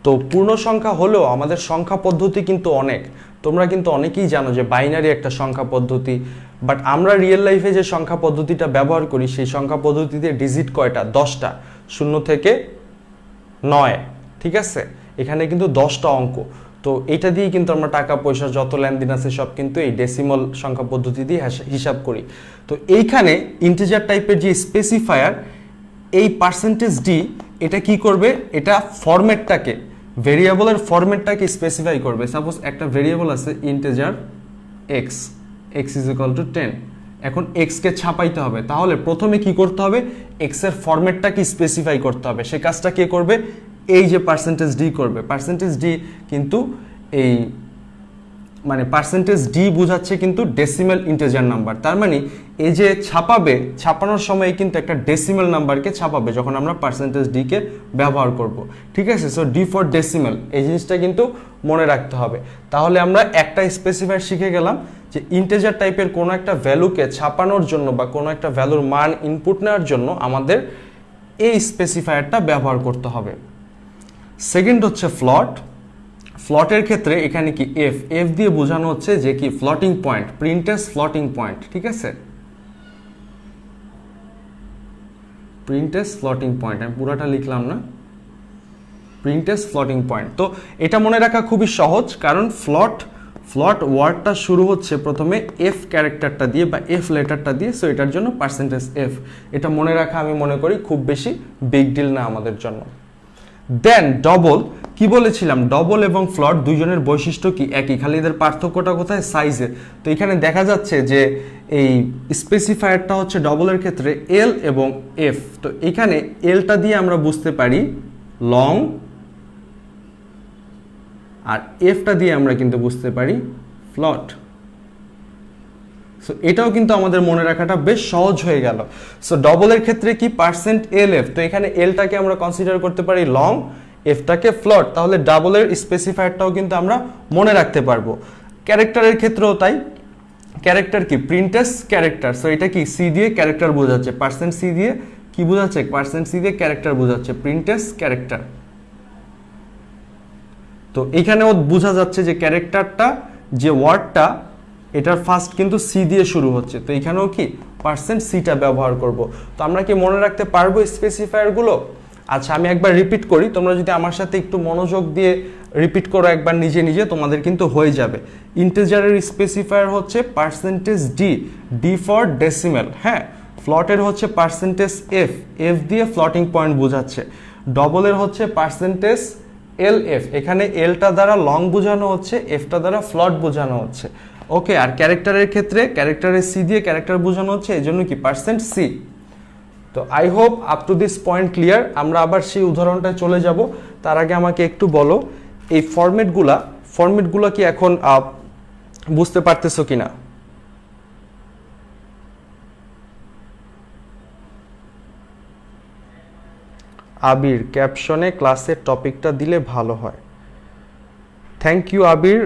তো পূর্ণ সংখ্যা হলেও আমাদের সংখ্যা পদ্ধতি কিন্তু অনেক, তোমরা কিন্তু অনেকেই জানো যে বাইনারি একটা সংখ্যা পদ্ধতি, বাট আমরা রিয়েল লাইফে যে সংখ্যা পদ্ধতিটা ব্যবহার করি সেই সংখ্যা পদ্ধতিতে ডিজিট কয়টা, 10টা, 0 থেকে 9, ঠিক আছে, এখানে কিন্তু 10টা অঙ্ক। তো এটা দিয়ে কিন্তু আমরা টাকা পয়সা যত লেনদেন আছে সব কিন্তু এই ডেসিমাল সংখ্যা পদ্ধতি দিয়ে হিসাব করি। তো এইখানে ইন্টিজার টাইপের যে স্পেসিফায়ার এই %d, এটা কি করবে, এটা ফরম্যাটটাকে ভেরিয়েবলের ফরম্যাটটাকে স্পেসিফাই করবে। সাপোজ একটা ভেরিয়েবল আছে integer x, x is equal two 10। এখন এক্সকে ছাপাইতে হবে, তাহলে প্রথমে কি করতে হবে, এক্সের ফরম্যাটটাকে স্পেসিফাই করতে হবে। সে কাজটা কে করবে, এই যে পার্সেন্টেজ ডি করবে। পার্সেন্টেজ ডি কিন্তু এই মানে পার্সেন্টেজ ডি বোঝাচ্ছে কিন্তু ডেসিমেল ইন্টিজার নাম্বার। তার মানে এই যে ছাপানোর সময় কিন্তু একটা ডেসিমেল নাম্বারকে ছাপাবে যখন আমরা পার্সেন্টেজ ডিকে ব্যবহার করব। ঠিক আছে, সো ডি ফর ডেসিমেল, এই জিনিসটা কিন্তু মনে রাখতে হবে। তাহলে আমরা একটা স্পেসিফায়ার শিখে গেলাম যে ইন্টিজার টাইপের কোনো একটা ভ্যালুকে ছাপানোর জন্য বা কোনো একটা ভ্যালুর মান ইনপুট নেওয়ার জন্য আমাদের এই স্পেসিফায়ারটা ব্যবহার করতে হবে। সেকেন্ড হচ্ছে ফ্লট। ফ্লটের ক্ষেত্রে এখানে কি এফ, এফ দিয়ে বোঝানো হচ্ছে যে কি ফ্লটিং পয়েন্ট, প্রিন্টেস ফ্লটিং পয়েন্ট। ঠিক আছে, প্রিন্টেস ফ্লটিং পয়েন্ট, আমি পুরাটা লিখলাম না, প্রিন্টেস ফ্লটিং পয়েন্ট। তো এটা মনে রাখা খুবই সহজ, কারণ ফ্লট ওয়ার্ডটা শুরু হচ্ছে প্রথমে এফ ক্যারেক্টারটা দিয়ে বা এফ লেটারটা দিয়ে, সো এটার জন্য পার্সেন্টেজ এফ। এটা মনে রাখা আমি মনে করি খুব বেশি বিগ ডিল না আমাদের জন্য। দেন ডবল, কি বলেছিলাম, ডবল এবং ফ্লট দুইজনের বৈশিষ্ট্য কি একই, খালি এদের পার্থক্যটা কোথায়, সাইজে। তো এখানে দেখা যাচ্ছে যে এই স্পেসিফায়ারটা হচ্ছে ডবলের ক্ষেত্রে এল এবং এফ। তো এখানে এলটা দিয়ে আমরা বুঝতে পারি লং, আর এফটা দিয়ে আমরা কিন্তু বুঝতে পারি ফ্লট। সো এটাও কিন্তু আমাদের মনে রাখাটা বেশ সহজ হয়ে গেল। সো ডবলের ক্ষেত্রে কি পার্সেন্ট এল এফ, তো এখানে এলটাকে আমরা কনসিডার করতে পারি লং, এফটাকে ফ্লট, তাহলে ডাবলের স্পেসিফায়ারটাও কিন্তু আমরা মনে রাখতে পারবো। ক্যারেক্টারের ক্ষেত্রেও তাই, ক্যারেক্টার কি প্রিন্টেস ক্যারেক্টার, সো এটা কি সি দিয়ে ক্যারেক্টার বোঝাচ্ছে, পার্সেন্ট সি দিয়ে কি বোঝাচ্ছে, পার্সেন্ট সি দিয়ে ক্যারেক্টার বোঝাচ্ছে, প্রিন্টেস ক্যারেক্টার। তো এখানেও বোঝা যাচ্ছে যে ক্যারেক্টারটা যে ওয়ার্ডটা এটার ফার্স্ট কিন্তু সি দিয়ে শুরু হচ্ছে, তো এখানেও কি পার্সেন্ট সিটা ব্যবহার করব। তো আমরা কি মনে রাখতে পারবো স্পেসিফায়ারগুলো? আচ্ছা, আমি একবার রিপিট করি, তোমরা যদি আমার সাথে একটু মনোযোগ দিয়ে রিপিট করো একবার নিজে নিজে, তোমাদের কিন্তু হয়ে যাবে। ইন্টিজারের স্পেসিফায়ার হচ্ছে percentage D, D for decimal. হ্যাঁ, ফ্লটের হচ্ছে পার্সেন্টেজ এফ, এফ দিয়ে ফ্লটিং পয়েন্ট বোঝাচ্ছে। ডবলের হচ্ছে পার্সেন্টেজ এল এফ, এখানে এলটা দ্বারা লং বোঝানো হচ্ছে, এফটা দ্বারা ফ্লট বোঝানো হচ্ছে। ওকে, আর ক্যারেক্টারের ক্ষেত্রে ক্যারেক্টারের সি দিয়ে ক্যারেক্টার বোঝানো হচ্ছে, এই জন্য কি পার্সেন্ট সি। তো I hope up to this point clear. আমরা আবার সেই উদাহরণটায় চলে যাব, তার আগে আমাকে একটু বলো এই ফরম্যাটগুলো কি এখন বুঝতে পারতেছো কিনা? আবির, ক্যাপশনে ক্লাসের টপিকটা দিলে ভালো হয়। থ্যাংক ইউ আবির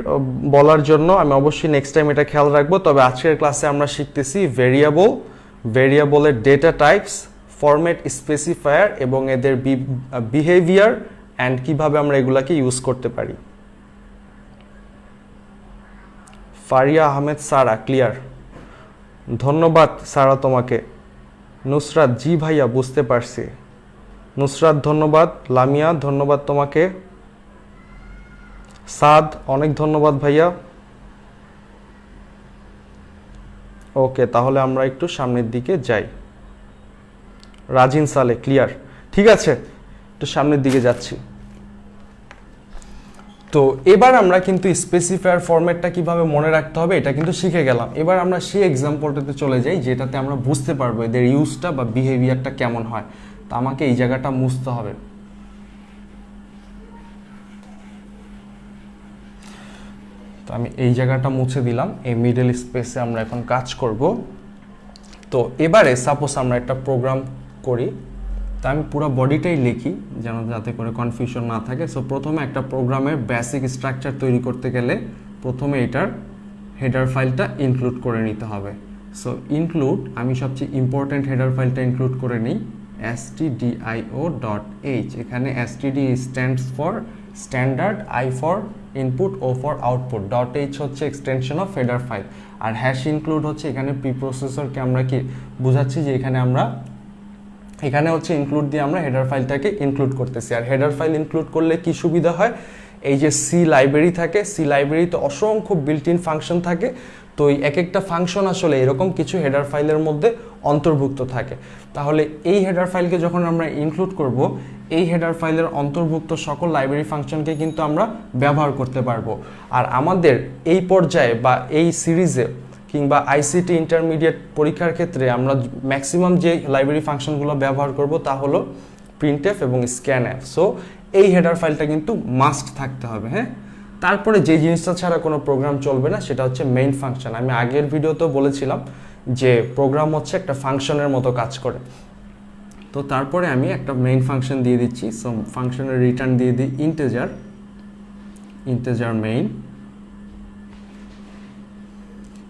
বলার জন্য, আমি অবশ্যই নেক্সট টাইম এটা খেয়াল রাখবো। তবে আজকের ক্লাসে আমরা শিখতেছি ভেরিয়েবলের ডেটা টাইপস, ফরম্যাট স্পেসিফায়ার এবং এদের বিহেভিয়ার অ্যান্ড কিভাবে আমরা এগুলাকে ইউজ করতে পারি। ফারিয়া আহমেদ সারা, ক্লিয়ার, ধন্যবাদ সারা তোমাকে। নুসরাত, জি ভাইয়া বুঝতে পারছি। নুসরাত ধন্যবাদ, লামিয়া ধন্যবাদ তোমাকে, সাদ অনেক ধন্যবাদ ভাইয়া। ওকে, তাহলে আমরা একটু সামনের দিকে যাই। রাজিন সালে, ক্লিয়ার, ঠিক আছে, একটু সামনের দিকে যাচ্ছি। তো এবার আমরা কিন্তু স্পেসিফায়ার ফরম্যাটটা কিভাবে মনে রাখতে হবে এটা কিন্তু শিখে গেলাম। এবার আমরা সেই এক্সাম্পলটাতে চলে যাই যেটাতে আমরা বুঝতে পারবো এদের ইউজটা বা বিহেভিয়ারটা কেমন হয়। তো আমাকে এই জায়গাটা মুছতে হবে। তো আমি এই জায়গাটা মুছে দিলাম, এই মিডল স্পেসে আমরা এখন কাজ করব। তো এবারে সাপোজ আমরা একটা প্রোগ্রাম করি, তা আমি পুরো বডিটাই লিখি যেন যাতে করে কনফিউশন না থাকে। সো প্রথমে একটা প্রোগ্রামের বেসিক স্ট্রাকচার তৈরি করতে গেলে প্রথমে এটার হেডার ফাইলটা ইনক্লুড করে নিতে হবে। সো ইনক্লুড, আমি সবচেয়ে ইম্পর্টেন্ট হেডার ফাইলটা ইনক্লুড করে নিই, stdio.h। এখানে std stands for standard, i for input, O for output, .h হচ্ছে এক্সটেনশন অফ হেডার ফাইল, আর হ্যাশ ইনক্লুড হচ্ছে এখানে প্রিপ্রসেসরকে আমরা কি বোঝাচ্ছি যে এখানে হচ্ছে ইনক্লুড দিয়ে আমরা হেডার ফাইলটাকে ইনক্লুড করতেছি। আর হেডার ফাইল ইনক্লুড করলে কি সুবিধা হয়, এই যে সি লাইব্রেরি থাকে, সি লাইব্রেরিতে অসংখ্য বিল্ট ইন ফাংশন থাকে। তো এই এক একটা ফাংশন আসলে এরকম কিছু হেডার ফাইলের মধ্যে অন্তর্ভুক্ত থাকে। তাহলে এই হেডার ফাইলকে যখন আমরা ইনক্লুড করব, এই হেডার ফাইলের অন্তর্ভুক্ত সকল লাইব্রেরি ফাংশনকে কিন্তু আমরা ব্যবহার করতে পারবো। আর আমাদের এই পর্যায়ে বা এই সিরিজে কিংবা আইসিটি ইন্টারমিডিয়েট পরীক্ষার ক্ষেত্রে আমরা ম্যাক্সিমাম যে লাইব্রেরি ফাংশনগুলো ব্যবহার করব তা হলো প্রিন্টএফ এবং স্ক্যানএফ। সো এই হেডার ফাইলটা কিন্তু মাস্ট থাকতে হবে। হ্যাঁ, তারপরে যে জিনিসটা ছাড়া কোনো প্রোগ্রাম চলবে না সেটা হচ্ছে মেইন ফাংশন। আমি আগের ভিডিওতেও বলেছিলাম যে প্রোগ্রাম হচ্ছে একটা ফাংশনের মতো কাজ করে। তো তারপরে আমি একটা মেইন ফাংশন দিয়ে দিচ্ছি। সো ফাংশনের রিটার্ন দিয়ে দিই integer main.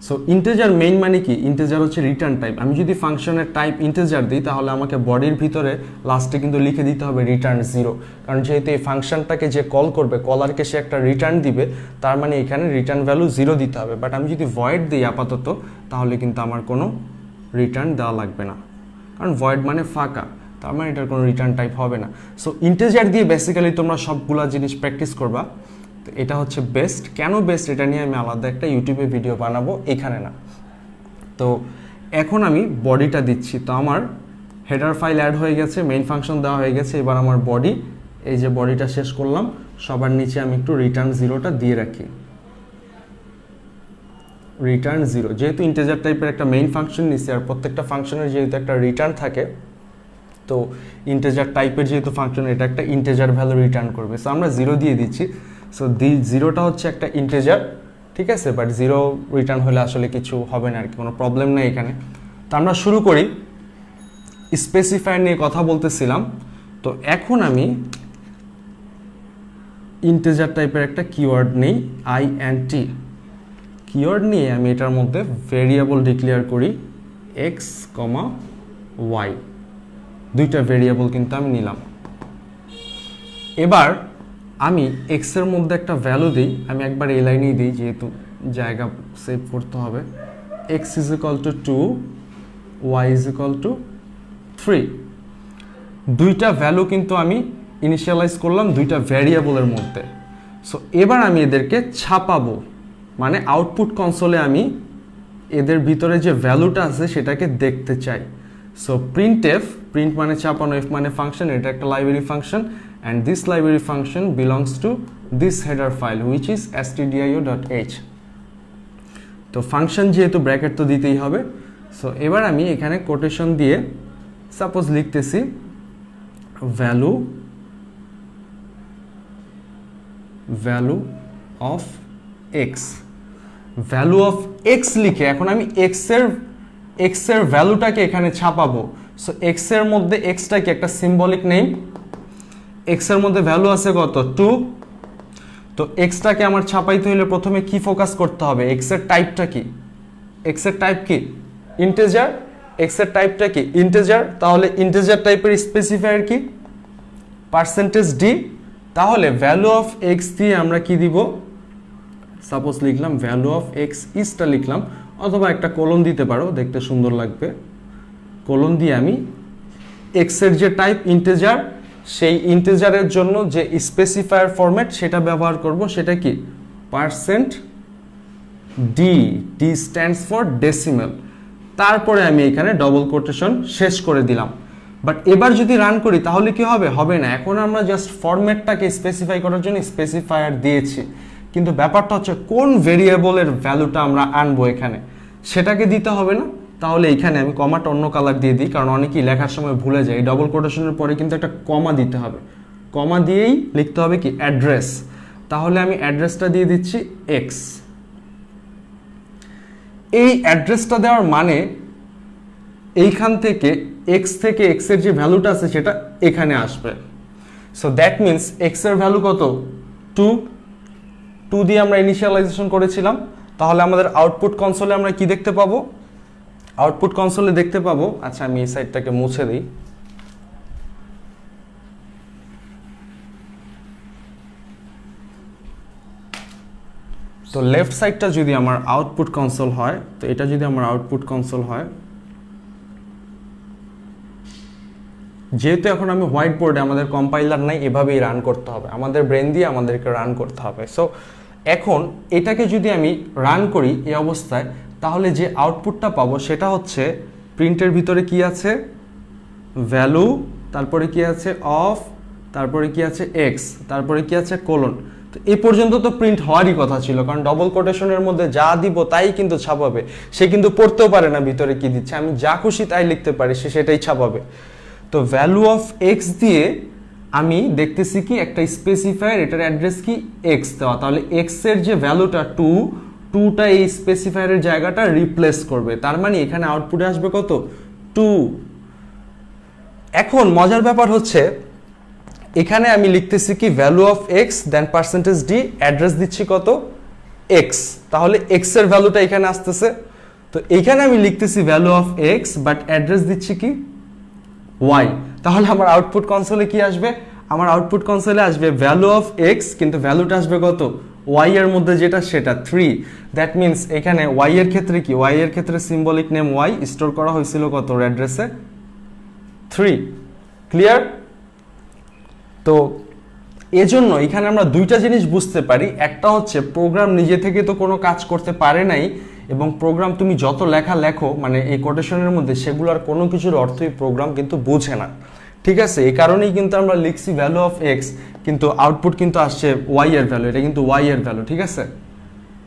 So integer main মানে কি? ইন্টিজার হচ্ছে রিটার্ন টাইপ। আমি যদি ফাংশনের টাইপ ইন্টিজার দিই তাহলে আমাকে বডির ভিতরে লাস্টে কিন্তু লিখে দিতে হবে রিটার্ন 0, কারণ যেহেতু এই ফাংশনটাকে যে কল করবে, কলারকে সে একটা রিটার্ন দিবে, তার মানে এখানে রিটার্ন ভ্যালু 0 দিতে হবে। বাট আমি যদি ভয়েড দিই আপাতত, তাহলে কিন্তু আমার কোনো রিটার্ন দেওয়া লাগবে না, কারণ ভয়েড মানে ফাঁকা, তার মানে এটার কোনো রিটার্ন টাইপ হবে না। সো ইন্টিজার দিয়ে বেসিক্যালি তোমরা সবগুলা জিনিস প্র্যাকটিস করবা। তো এটা হচ্ছে বেস্ট। কেন বেস্ট এটা নিয়ে আমি আলাদা একটা ইউটিউবে ভিডিও বানাবো, এখানে না। তো এখন আমি বডিটা দিচ্ছি। তো আমার হেডার ফাইল অ্যাড হয়ে গেছে, মেইন ফাংশন দেওয়া হয়ে গেছে। এবার আমার বডি, এই যে বডিটা শেষ করলাম, সবার নিচে আমি একটু রিটার্ন 0টা দিয়ে রাখি। রিটার্ন 0, যেহেতু ইন্টিজার টাইপের একটা মেইন ফাংশন নিচ্ছি আর প্রত্যেকটা ফাংশনের যেহেতু একটা রিটার্ন থাকে, তো ইন্টিজার টাইপের যেহেতু ফাংশন, এটা একটা ইন্টিজার ভ্যালু রিটার্ন করবে। সো আমরা 0 দিয়ে দিচ্ছি। সো 0টা হচ্ছে একটা ইন্টিজার, ঠিক আছে, বাট 0 রিটার্ন হলে আসলে কিছু হবে না আর কি, কোনো প্রবলেম নেই এখানে। তো আমরা শুরু করি। স্পেসিফায়ার নিয়ে কথা বলতেছিলাম। তো এখন আমি ইন্টিজার টাইপের একটা কিওয়ার্ড নেই, int কিওয়ার্ড নিয়ে আমি এটার মধ্যে ভেরিয়েবল ডিক্লেয়ার করি x, y, দুইটা ভেরিয়েবল কিন্তু আমি নিলাম। এবার আমি x এর মধ্যে একটা ভ্যালু দিই। আমি একবার এই লাইনেই দিই যেহেতু জায়গা সেভ করতে হবে। x is equal to 2, y is equal to 3। দুইটা ভ্যালু কিন্তু আমি ইনিশিয়ালাইজ করলাম দুইটা ভ্যারিয়েবলের মধ্যে। সো এবার আমি এদেরকে ছাপাবো, মানে আউটপুট কনসোলে আমি এদের ভিতরে যে ভ্যালুটা আছে সেটাকে দেখতে চাই। সো প্রিন্টএফ, প্রিন্ট মানে ছাপানো, এফ মানে ফাংশন, এটা একটা library function, and this library function belongs to this header file which is stdio.h। তো ফাংশন যেহেতু ব্র্যাকেট তো দিতেই হবে। সো এবার আমি এখানে কোটেশন দিয়ে সাপোজ লিখতেছি value of x, value of x লিখে এখন আমি x এর ভ্যালুটাকে এখানে ছাপাবো। সো x এর মধ্যে xটা কি একটা সিম্বলিক নেম, x এর মধ্যে ভ্যালু আছে কত 2। তো xটাকে আমার ছাপাইতে হলে প্রথমে কি ফোকাস করতে হবে, x এর টাইপটা কি, x এর টাইপ কি ইন্টিজার, x এর টাইপটা কি ইন্টিজার, তাহলে ইন্টিজার টাইপের স্পেসিফায়ার কি %d। তাহলে ভ্যালু অফ x দিয়ে আমরা কি দিব, সাপোজ লিখলাম ভ্যালু অফ x ইজটা লিখলাম, অথবা একটা কোলন দিতে পারো, দেখতে সুন্দর লাগবে। কোলন দিয়ে আমি x এর যে টাইপ ইন্টিজার, সেই ইন্টিজারের জন্য যে স্পেসিফায়ার ফরম্যাট সেটা ব্যবহার করব, সেটা কি %d, d stands for decimal. তারপরে আমি এখানে ডবল কোটেশন শেষ করে দিলাম। বাট এবার যদি রান করি তাহলে কি হবে, হবে না। এখন আমরা জাস্ট ফরম্যাটটাকে স্পেসিফাই করার জন্য স্পেসিফায়ার দিয়েছি, কিন্তু ব্যাপারটা হচ্ছে কোন ভেরিয়েবলের ভ্যালুটা আমরা আনবো এখানে সেটাকে দিতে হবে না। তাহলে এখানে আমি কমাটা অন্য কালার দিয়ে দিই, কারণ অনেকেই লেখার সময় ভুলে যায়। ডবল কোটেশনের পরে কিন্তু একটা কমা দিতে হবে, কমা দিয়েই লিখতে হবে কি অ্যাড্রেস। তাহলে আমি অ্যাড্রেসটা দিয়ে দিচ্ছি x। এই অ্যাড্রেসটা দেওয়ার মানে এইখান থেকে x থেকে x এর যে ভ্যালুটা আছে সেটা এখানে আসবে। সো দ্যাট মিনস x এর ভ্যালু কত 2 দিয়ে আমরা ইনিশিয়ালাইজেশন করেছিলাম। তাহলে আমাদের আউটপুট কনসোলে আমরা কি দেখতে পাবো, আউটপুট কনসোলে দেখতে পাবো, আচ্ছা আমি এই সাইডটাকে মুছে দিই। তো লেফট সাইডটা যদি আমার আউটপুট কনসোল হয়, তো এটা যদি আমার আউটপুট কনসোল হয়, যেহেতু এখন আমি হোয়াইট বোর্ডে, আমাদের কম্পাইলার নাই, এভাবেই রান করতে হবে, আমাদের ব্রেন দিয়ে আমাদেরকে রান করতে হবে। সো এখন এটাকে যদি আমি রান করি এই অবস্থায়, তাহলে যে আউটপুটটা পাবো সেটা হচ্ছে প্রিন্টের ভিতরে কি আছে, ভ্যালু, তারপরে কি আছে অফ, তারপরে কি আছে এক্স, তারপরে কি আছে কোলন। তো এই পর্যন্ত তো প্রিন্ট হওয়ারই কথা ছিল, কারণ ডবল কোটেশনের মধ্যে যা দিব তাই কিন্তু ছাপাবে। সে কিন্তু পড়তেও পারে না ভিতরে কি দিচ্ছে, আমি যা খুশি তাই লিখতে পারি, সে সেটাই ছাপাবে। তো ভ্যালু অফ এক্স দিয়ে আমি দেখতেছি কি একটা স্পেসিফায়ার, এটার অ্যাড্রেস কি এক্স দেওয়া, তাহলে এক্স এর যে ভ্যালুটা টুটা এই স্পেসিফায়ারের জায়গাটা রিপ্লেস করবে, তার মানে এখানে আউটপুটে আসবে কত, 2। এখন মজার ব্যাপার হচ্ছে এখানে আমি লিখতেছি কি value of X then percentage D, address দিচ্ছি কত, এক্স, তাহলে এক্স এর ভ্যালুটা এখানে আসতেছে। তো এখানে আমি লিখতেছি value of x but address দিচ্ছি কি ওয়াই, তাহলে আমার আউটপুট কনসোলে কি আসবে, আমার আউটপুট কনসোলে আসবে ভ্যালু অফ এক্স, কিন্তু ভ্যালুটা আসবে কত, ওয়াই এর মধ্যে যেটা সেটা 3। দ্যাট মিনস এখানে ওয়াই এর ক্ষেত্রে কি, ওয়াই এর ক্ষেত্রে সিম্বলিক নেম ওয়াই স্টোর করা হয়েছিল কত, অ্যাড্রেসে 3। ক্লিয়ার? তো এজন্য এখানে আমরা দুইটা জিনিস বুঝতে পারি, একটা হচ্ছে প্রোগ্রাম নিজে থেকে তো কোনো কাজ করতে পারে নাই, এবং প্রোগ্রাম তুমি যত লেখো মানে এই কোটেশনের মধ্যে, সেগুলোর কোনো কিছুর অর্থই প্রোগ্রাম কিন্তু বোঝে না। ঠিক আছে, এই কারণেই কিন্তু আমরা লিখছি ভ্যালু অফ এক্স, কিন্তু আউটপুট কিন্তু আসছে ওয়াই এর ভ্যালু, এটা কিন্তু ওয়াই এর ভ্যালু। ঠিক আছে,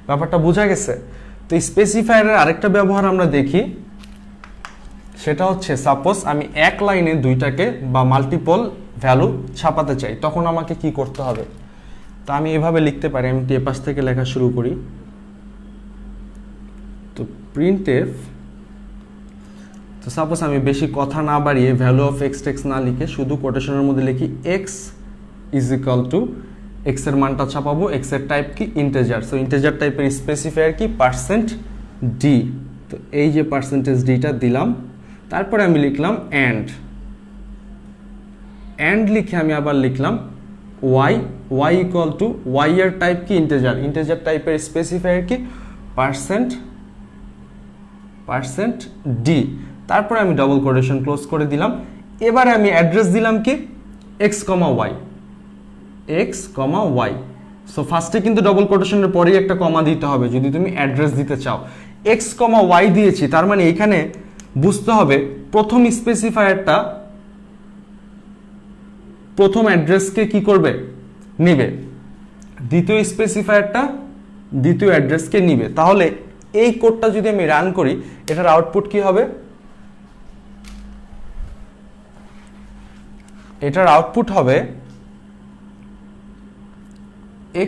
ব্যাপারটা বোঝা গেছে? তো স্পেসিফায়ারের আরেকটা ব্যবহার আমরা দেখি, সেটা হচ্ছে সাপোজ আমি এক লাইনে দুইটাকে বা মাল্টিপল ভ্যালু ছাপাতে চাই, তখন আমাকে কি করতে হবে। তো আমি এভাবে লিখতে পারি, আমি এ পাশ থেকে লেখা শুরু করি। তো প্রিন্টএফ, তো সাপোজ আমি বেশি কথা না বাড়িয়ে ভ্যালু অফ এক্স টেক্স না লিখে শুধু কোটেশনের মধ্যে লিখি x is equal to, x এর মানটা ছাপাবো, এক্স এর টাইপ কি ইন্টেজার, সো ইন্টেজার টাইপের স্পেসিফায়ার কি পার্সেন্ট ডি। তো এই যে পার্সেন্টেজ ডিটা দিলাম, তারপরে আমি লিখলাম অ্যান্ড লিখে আমি আবার লিখলাম ওয়াই ইকুয়াল টু, ওয়াই এর টাইপ কি ইন্টেজার, ইন্টেজার টাইপের স্পেসিফায়ার কি পার্সেন্ট ডি, তারপরে আমি ডবল কোটেশন ক্লোজ করে দিলাম। এবারে আমি অ্যাড্রেস দিলাম কি এক্স কমা ওয়াই। সো ফার্স্টে কিন্তু ডবল কোটেশনের পরেই একটা কমা দিতে হবে যদি তুমি অ্যাড্রেস দিতে চাও। এক্স কমা ওয়াই দিয়েছি, তার মানে এখানে বুঝতে হবে প্রথম স্পেসিফায়ারটা প্রথম অ্যাড্রেসকে কি করবে, নিবে, দ্বিতীয় স্পেসিফায়ারটা দ্বিতীয় অ্যাড্রেসকে নিবে। তাহলে এই কোডটা যদি আমি রান করি, এটার আউটপুট কি হবে, এটার আউটপুট হবে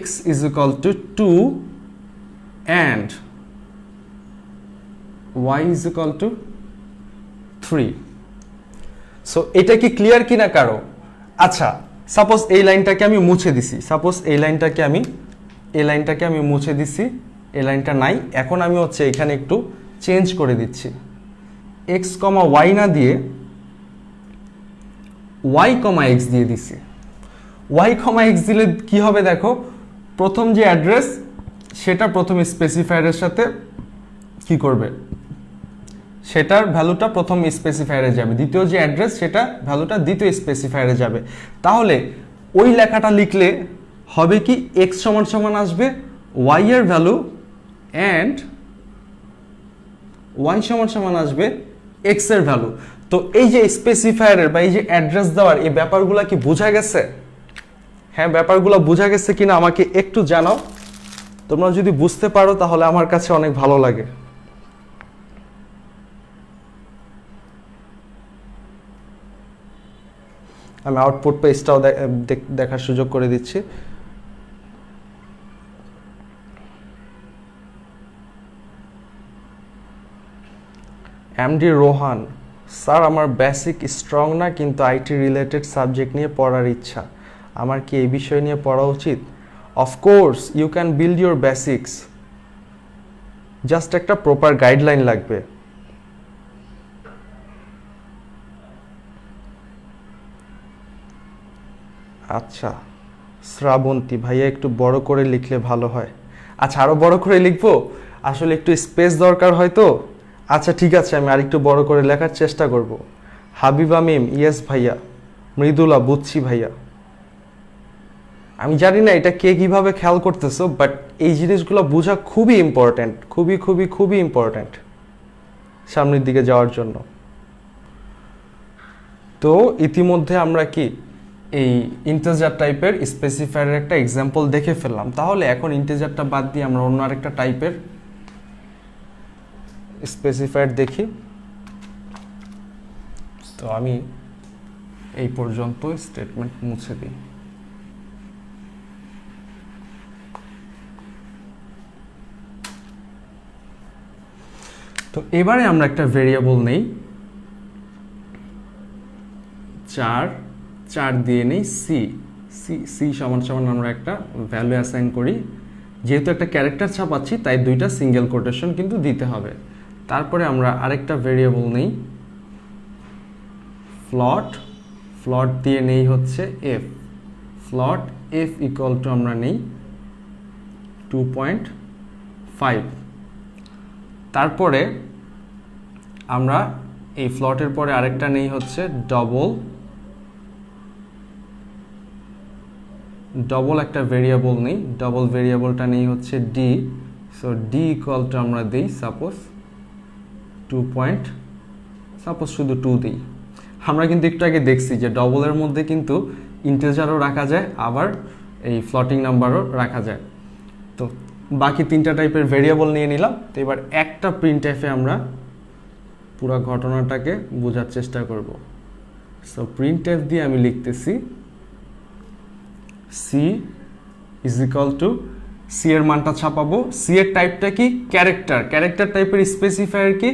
x is equal to 2 and y is equal to 3। So এটা কি ক্লিয়ার কিনা কারো? আচ্ছা, সাপোজ এই লাইনটাকে আমি মুছে দিছি, এই লাইনটাকে আমি মুছে দিছি, এই লাইনটা নাই। এখন আমি হচ্ছে এখানে একটু চেঞ্জ করে দিচ্ছি, x, y না দিয়ে y, x দিয়ে দিছি। y, x দিলে কি হবে দেখো, প্রথম যে অ্যাড্রেস সেটা প্রথম স্পেসিফায়ারের সাথে কি করবে, সেটার ভ্যালুটা প্রথম স্পেসিফায়ারে যাবে, দ্বিতীয় যে অ্যাড্রেস সেটা ভ্যালুটা দ্বিতীয় স্পেসিফায়ারে যাবে। তাহলে ওই লেখাটা লিখলে হবে কি, x সমান সমান আসবে y এর ভ্যালু অ্যান্ড y সমান সমান আসবে x এর ভ্যালু। তো এই যে স্পেসিফায়ারের বা এই যে অ্যাড্রেস দেওয়ার এই ব্যাপারগুলো কি বোঝা গেছে? হ্যাঁ, ব্যাপারগুলো বোঝা গেছে কিনা আমাকে একটু জানাও। তোমরা যদি বুঝতে পারো তাহলে আমার কাছে অনেক ভালো লাগে। আমি আউটপুট পেজটাও দেখার সুযোগ করে দিচ্ছি। এমডি রোহান, স্যার আমার বেসিক স্ট্রং না, কিন্তু আইটি রিলেটেড সাবজেক্ট নিয়ে পড়ার ইচ্ছা, আমার কি এই বিষয় নিয়ে পড়া উচিত? Of course you can build your basics, just একটা প্রপার গাইডলাইন লাগবে। আচ্ছা শ্রাবন্তী ভাইয়া, একটু বড় করে লিখলে ভালো হয়। আচ্ছা, আরো বড় করে লিখবো, আসলে একটু স্পেস দরকার হয় তো। আচ্ছা ঠিক আছে, আমি আরেকটু বড় করে লেখার চেষ্টা করব। হাবিবা মিম, ইয়েস ভাইয়া। মৃদুলা, বুঝছি ভাইয়া। আমি জানি না এটা কে কিভাবে খেয়াল করতেছো, বাট এই জিনিসগুলো বোঝা খুবই ইম্পর্ট্যান্ট, খুবই খুবই খুবই ইম্পর্ট্যান্ট সামনের দিকে যাওয়ার জন্য। তো ইতিমধ্যে আমরা কি এই ইন্টিজার টাইপের স্পেসিফায়ারের একটা এক্সাম্পল দেখে ফেললাম। তাহলে এখন ইন্টিজারটা বাদ দিয়ে আমরা অন্য আরেকটা টাইপের স্পেসিফায়ার দেখি। তো আমি এই পর্যন্ত স্টেটমেন্ট মুছে দিই। তো এবারে আমরা একটা ভেরিয়েবল নেই, 4 দিয়ে নেই সি সি সমান সমান আমরা একটা ভ্যালু অ্যাসাইন করি। যেহেতু একটা ক্যারেক্টার ছাপাচ্ছি তাই দুইটা সিঙ্গেল কোটেশন কিন্তু দিতে হবে। তারপরে আমরা আরেকটা ভেরিয়েবল নেই ফ্লট দিয়ে নেই হচ্ছে এফ ইকুয়াল টু আমরা নেই 2.5। তারপরে আমরা এই ফ্লটের পরে আরেকটা নেই হচ্ছে ডবল একটা ভেরিয়েবল নেই, ডবল ভেরিয়েবলটা নেই হচ্ছে D. So D equal to আমরা দিই সাপোজ 2 শুধু 2 দিই। আমরা কিন্তু একটু আগে দেখছি যে ডবলের মধ্যে কিন্তু ইন্টিজারও রাখা যায়, আবার এই ফ্লটিং নাম্বারও রাখা যায়। তো বাকি তিনটা টাইপের ভেরিয়েবল নিয়ে নিলাম। তো এবার একটা প্রিন্টএফে আমরা পুরো ঘটনাটাকে বোঝার চেষ্টা করব। সো প্রিন্টএফ দিয়ে আমি লিখতেছি C is equal to C এর মানটা ছাপাবো। সি এর টাইপটা কি? ক্যারেক্টার টাইপের স্পেসিফায়ার কি?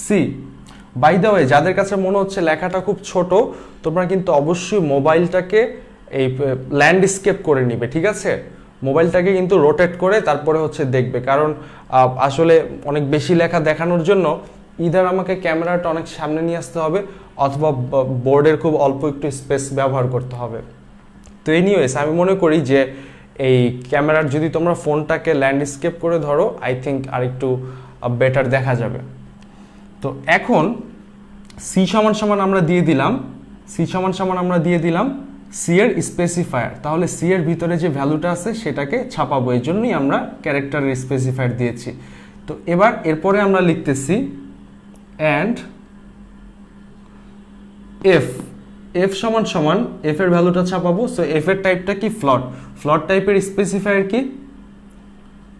%c। বাই দ্য ওয়ে, যাদের কাছে মনে হচ্ছে লেখাটা খুব ছোট, তোমরা কিন্তু অবশ্যই মোবাইলটাকে এই ল্যান্ডস্কেপ করে নিবে, ঠিক আছে? মোবাইলটাকে কিন্তু রোটেট করে তারপরে হচ্ছে দেখবে, কারণ আসলে অনেক বেশি লেখা দেখানোর জন্য ইদার আমাকে ক্যামেরাটা অনেক সামনে নিয়ে আসতে হবে, অথবা বোর্ডের খুব অল্প একটু স্পেস ব্যবহার করতে হবে। তো এনিওয়েজ, আমি মনে করি যে এই ক্যামেরার যদি তোমরা ফোনটাকে ল্যান্ডস্কেপ করে ধরো, আই থিঙ্ক আর একটু বেটার দেখা যাবে। তো এখন সি সমান সমান আমরা দিয়ে দিলাম সি এর স্পেসিফায়ার। তাহলে সি এর ভিতরে যে ভ্যালুটা আছে সেটাকে ছাপাবো, এই জন্যই আমরা ক্যারেক্টারের স্পেসিফায়ার দিয়েছি। তো এবার এরপরে আমরা লিখতেছি অ্যান্ড এফ সমান সমান এফ এর ভ্যালুটা ছাপাবো। সো এফ এর টাইপটা কি? ফ্লট টাইপের স্পেসিফায়ার কি?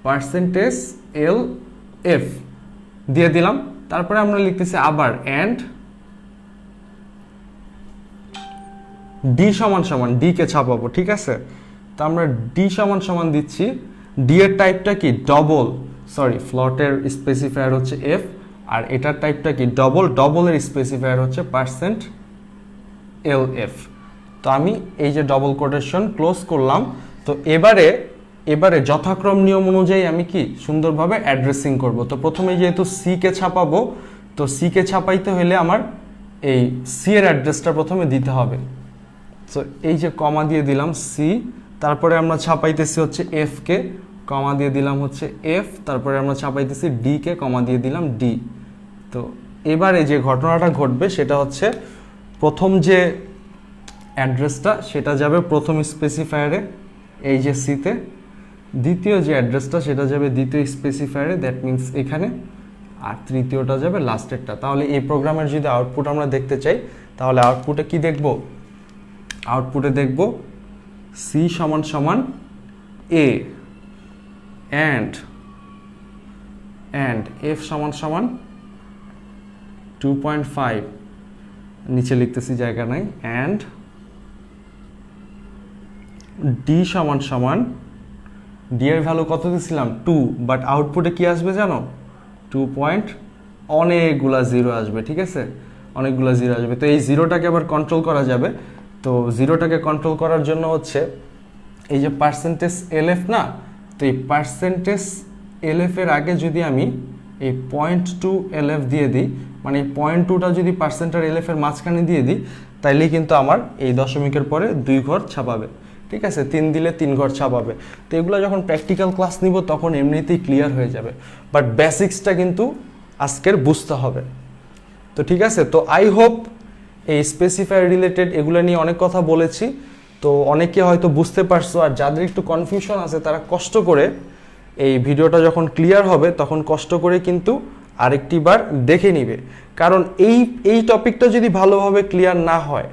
%lf দিয়ে দিলাম। তারপরে আমরা লিখতেছি আবার অ্যান্ড ডি সমান সমান, ডি কে ছাপাবো, ঠিক আছে? তো আমরা ডি সমান সমান দিচ্ছি। ডি এর টাইপটা কি? ফ্লটের স্পেসিফায়ার হচ্ছে এফ, আর এটার টাইপটা কি? ডবলের স্পেসিফায়ার হচ্ছে %lf। তো আমি এই যে ডবল কোটেশন ক্লোজ করলাম। তো এবারে যথাক্রম নিয়ম অনুযায়ী আমি কি সুন্দরভাবে অ্যাড্রেসিং করব। তো প্রথমে যেহেতু সি কে ছাপাবো, তো সি কে ছাপাইতে হলে আমার এই সি এর অ্যাড্রেসটা প্রথমে দিতে হবে। সো এই যে কমা দিয়ে দিলাম সি, তারপরে আমরা ছাপাইতেছি হচ্ছে এফ কে, কমা দিয়ে দিলাম হচ্ছে এফ, তারপরে আমরা ছাপাইতেছি ডি কে, কমা দিয়ে দিলাম ডি। তো এবারে যে ঘটনাটা ঘটবে সেটা হচ্ছে প্রথম যে অ্যাড্রেসটা সেটা যাবে প্রথম স্পেসিফায়ারে, এই যে সিতে। দ্বিতীয় যে অ্যাড্রেসটা সেটা যাবে দ্বিতীয় স্পেসিফায়ারে, দ্যাট মিনস এখানে। আর তৃতীয়টা যাবে লাস্টেরটা। তাহলে এই প্রোগ্রামের যদি আউটপুট আমরা দেখতে চাই, তাহলে আউটপুটে কি দেখব? আউটপুটে দেখব সি সমান সমান এ অ্যান্ড এফ সমান সমান 2.5, নিচে লিখতেছি জায়গা নাই, অ্যান্ড ডি সমান সমান, ডি এর ভ্যালু কত দিয়েছিলাম? 2, বাট আউটপুটে কি আসবে জানো? 2 পয়েন্ট অনেকগুলা জিরো আসবে, ঠিক আছে? অনেকগুলা জিরো আসবে। তো এই জিরোটাকে আবার কন্ট্রোল করা যাবে। তো জিরোটাকে কন্ট্রোল করার জন্য হচ্ছে এই যে %lf না, তো এই %lf এর আগে যদি আমি এই 0.2lf দিয়ে দিই, মানে এই 0.2টা যদি %lf এর মাঝখানে দিয়ে দিই, তাইলে কিন্তু আমার এই দশমিকের পরে 2 ঘর ছাপাবে, ঠিক আছে? 3 দিলে 3 ঘর ছাপাবে। তো এগুলো যখন প্র্যাকটিক্যাল ক্লাস নিব তখন এমনিতেই ক্লিয়ার হয়ে যাবে, বাট বেসিক্সটা কিন্তু আজকের বুঝতে হবে। তো ঠিক আছে, তো আই হোপ এই স্পেসিফায়ার রিলেটেড এগুলো নিয়ে অনেক কথা বলেছি, তো অনেকে হয়তো বুঝতে পারছো, আর যাদের একটু কনফিউশন আছে তারা কষ্ট করে এই ভিডিওটা যখন ক্লিয়ার হবে তখন কষ্ট করে কিন্তু আরেকটি বার দেখে নিবে। কারণ এই টপিকটা যদি ভালোভাবে ক্লিয়ার না হয়,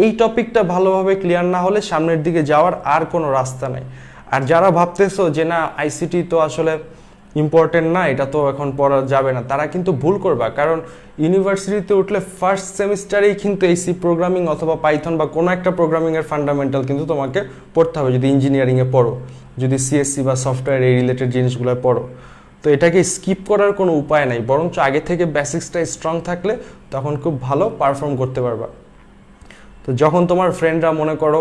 এই টপিকটা ভালোভাবে ক্লিয়ার না হলে সামনের দিকে যাওয়ার আর কোনো রাস্তা নাই। আর যারা ভাবতেছো যে না আইসিটি তো আসলে ইম্পর্টেন্ট না, এটা তো এখন পড়া যাবে না, তারা কিন্তু ভুল করবা। কারণ ইউনিভার্সিটিতে উঠলে ফার্স্ট সেমিস্টারেই কিন্তু এই সি প্রোগ্রামিং অথবা পাইথন বা কোনো একটা প্রোগ্রামিংয়ের ফান্ডামেন্টাল কিন্তু তোমাকে পড়তে হবে, যদি ইঞ্জিনিয়ারিংয়ে পড়ো, যদি সিএসসি বা সফটওয়্যার এই রিলেটেড জিনিসগুলো পড়ো। তো এটাকে স্কিপ করার কোনো উপায় নাই, বরঞ্চ আগে থেকে বেসিক্সটা স্ট্রং থাকলে তখন খুব ভালো পারফর্ম করতে পারবা। তো যখন তোমার ফ্রেন্ডরা মনে করো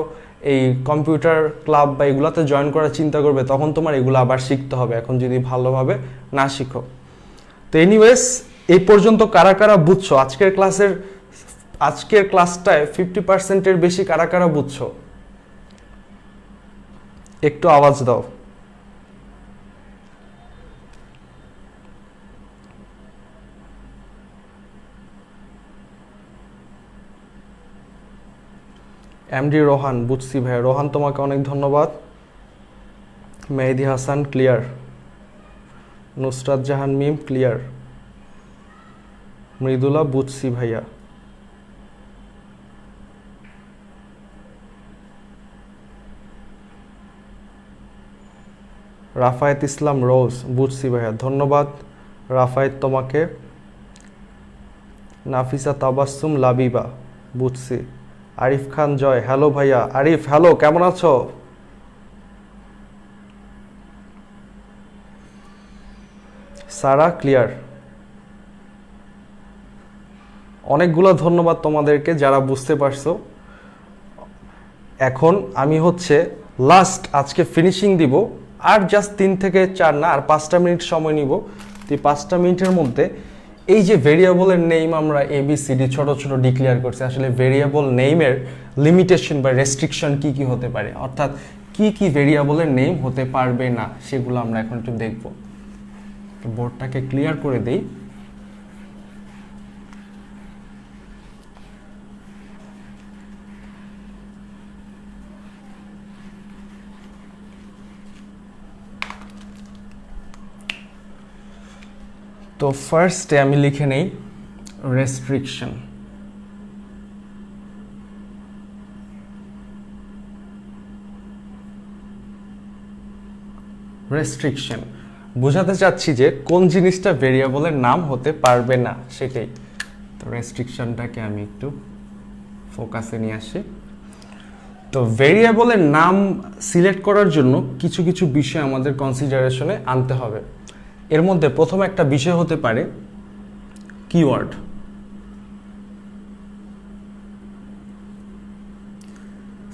এই কম্পিউটার ক্লাব বা এগুলাতে জয়েন করার চিন্তা করবে, তখন তোমার এগুলো আবার শিখতে হবে এখন যদি ভালোভাবে না শিখো। তো এনিওয়েজ, এই পর্যন্ত কারা কারা বুঝছো আজকের ক্লাসটায় 50%-এর বেশি কারা কারা বুঝছো? একটু আওয়াজ দাও। এমডি রোহান, বুঝছি ভাই। রোহান তোমাকে অনেক ধন্যবাদ। মেহেদি হাসান ক্লিয়ার, নুসরাত জাহান মিম ক্লিয়ার, মৃদুলা বুঝছি ভাইয়া, রাফায়েত ইসলাম রোজ বুঝছি ভাইয়া, ধন্যবাদ রাফায়েত তোমাকে। নাফিসা তাবাসসুম লাবিবা বুঝছি। আরিফ খান জয়, হ্যালো ভাইয়া। আরিফ হ্যালো, কেমন আছো? সারা ক্লিয়ার। অনেকগুলো ধন্যবাদ তোমাদেরকে যারা বুঝতে পারছো। এখন আমি লাস্ট আজকে ফিনিশিং দিব, আর জাস্ট 3 থেকে 4 না, আর 5টা মিনিট সময় নিব। তো এই 5টা মিনিটের মধ্যে এই যে ভেরিয়েবলের নেম আমরা ABCD ছোট ছোট ডিক্লেয়ার করছি, আসলে ভেরিয়েবল নেমের লিমিটেশন বা রেস্ট্রিকশন কি কি হতে পারে, অর্থাৎ কি কি ভেরিয়েবলের নেম হতে পারবে না, সেগুলো আমরা এখন একটু দেখব। বোর্ডটাকে ক্লিয়ার করে দেই। তো ফার্স্টে আমি লিখে নেই রেস্ট্রিকশন। রেস্ট্রিকশন বোঝাতে চাচ্ছি যে কোন জিনিসটা ভেরিয়েবলের নাম হতে পারবে না সেটাই। তো রেস্ট্রিকশনটাকে আমি একটু ফোকাসে নিয়ে আসি। তো ভেরিয়েবলের নাম সিলেক্ট করার জন্য কিছু কিছু বিষয় আমাদের কনসিডারেশনে আনতে হবে। এর মধ্যে প্রথম একটা বিষয় হতে পারে কিওয়ার্ড।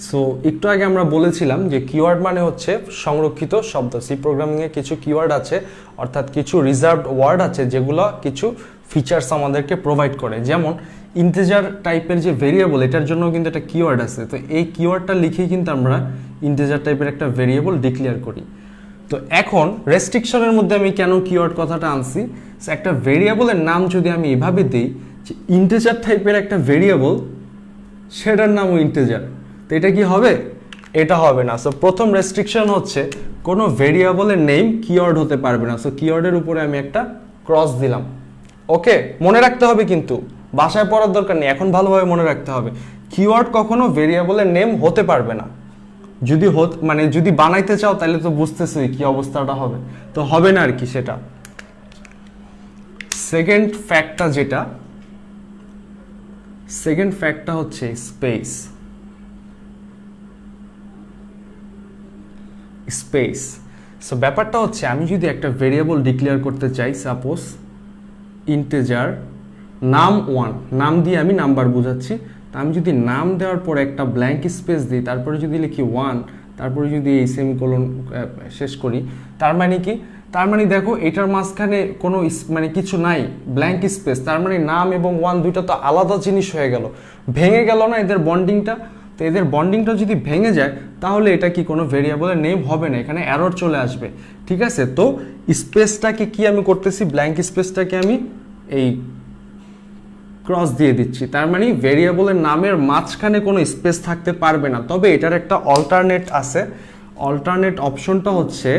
সো একটু আগে আমরা বলেছিলাম যে কিওয়ার্ড মানে হচ্ছে সংরক্ষিত শব্দ। সি প্রোগ্রামিংয়ে কিছু কিওয়ার্ড আছে, অর্থাৎ কিছু রিজার্ভড ওয়ার্ড আছে যেগুলো কিছু ফিচার্স আমাদেরকে প্রোভাইড করে। যেমন ইন্টিজার টাইপের যে ভেরিয়েবল, এটার জন্য কিন্তু একটা কিওয়ার্ড আছে। তো এই কিওয়ার্ডটা লিখেই কিন্তু আমরা ইন্টিজার টাইপের একটা ভেরিয়েবল ডিক্লেয়ার করি। তো এখন রেস্ট্রিকশনের মধ্যে আমি কেন কিওয়ার্ড কথাটা আনছি, একটা ভেরিয়েবলের নাম যদি আমি এভাবে দিই যে ইন্টিজার টাইপের একটা ভেরিয়েবল, সেটার নামও ইন্টিজার, তো এটা কি হবে? এটা হবে না। সো প্রথম রেস্ট্রিকশন হচ্ছে কোনো ভেরিয়েবলের নেম কিওয়ার্ড হতে পারবে না। সো কিওয়ার্ডের উপরে আমি একটা ক্রস দিলাম। ওকে, মনে রাখতে হবে, কিন্তু বাসায় পড়ার দরকার নেই, এখন ভালোভাবে মনে রাখতে হবে কিওয়ার্ড কখনো ভেরিয়েবলের নেম হতে পারবে না। যদি বানাইতে চাও তাহলে তো বুঝতেছই কি অবস্থাটা হবে, তো হবে না আর কি সেটা। সেকেন্ড ফ্যাক্টটা হচ্ছে স্পেস। সো ব্যাপারটা হচ্ছে আমি যদি একটা ভেরিয়েবল ডিক্লেয়ার করতে চাই, সাপোজ ইন্টিজার নাম 1, নাম দিয়ে আমি নাম্বার বোঝাচ্ছি। তা আমি যদি নাম দেওয়ার পরে একটা ব্ল্যাঙ্ক স্পেস দিই, তারপরে যদি লিখি 1, তারপরে যদি এই সেমিকোলন শেষ করি, তার মানে কি? তার মানে দেখো এটার মাঝখানে কোনো কিছু নাই, ব্ল্যাঙ্ক স্পেস। তার মানে নাম এবং 1 দুইটা তো আলাদা জিনিস হয়ে গেল, ভেঙে গেল না এদের বন্ডিংটা। তো এদের বন্ডিংটা যদি ভেঙে যায় তাহলে এটা কি কোনো ভেরিয়েবলের নেম হবে না, এখানে এরর চলে আসবে। ঠিক আছে, তো স্পেসটাকে কি আমি করতেছি, ব্ল্যাঙ্ক স্পেসটাকে আমি এই ক্রস দিয়ে দিচ্ছি, তার মানে ভেরিয়েবলের নামের মাঝখানে কোনো স্পেস থাকতে পারবে না। তবে এটার একটা অল্টারনেট আছে, অল্টারনেট অপশনটা হচ্ছে